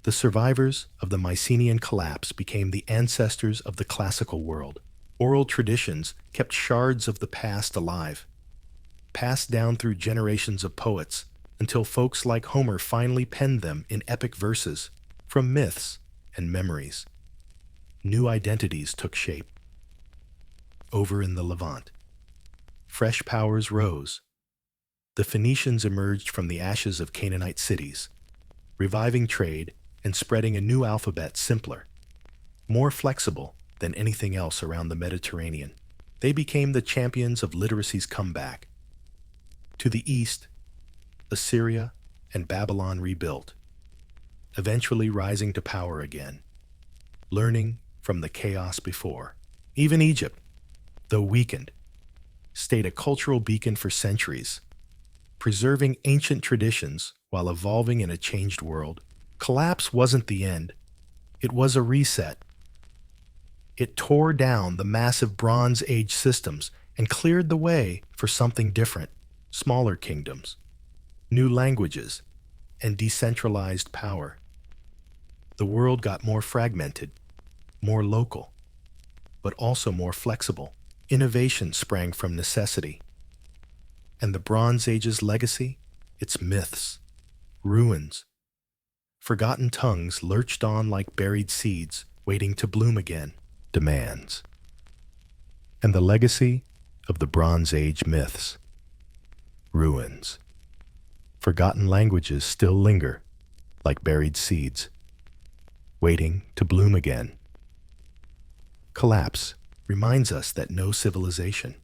The survivors of the Mycenaean collapse became the ancestors of the classical world. Oral traditions kept shards of the past alive, passed down through generations of poets until folks like Homer finally penned them in epic verses from myths and memories. New identities took shape. Over in the Levant, fresh powers rose. The Phoenicians emerged from the ashes of Canaanite cities, reviving trade and spreading a new alphabet simpler, more flexible than anything else around the Mediterranean. They became the champions of literacy's comeback. To the east, Assyria and Babylon rebuilt, eventually rising to power again, learning from the chaos before. Even Egypt, though weakened, stayed a cultural beacon for centuries, preserving ancient traditions while evolving in a changed world. Collapse wasn't the end. It was a reset. It tore down the massive Bronze Age systems and cleared the way for something different, smaller kingdoms, new languages, and decentralized power. The world got more fragmented, more local, but also more flexible. Innovation sprang from necessity. And the Bronze Age's legacy? Its myths, ruins, forgotten tongues lurched on like buried seeds, waiting to bloom again. Demands. And the legacy of the Bronze Age myths, ruins. Forgotten languages still linger like buried seeds, waiting to bloom again. Collapse reminds us that no civilization,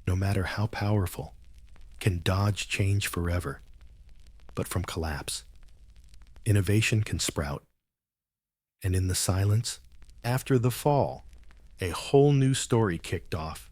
no matter how powerful, can dodge change forever. But from collapse, innovation can sprout. And in the silence, after the fall, a whole new story kicked off.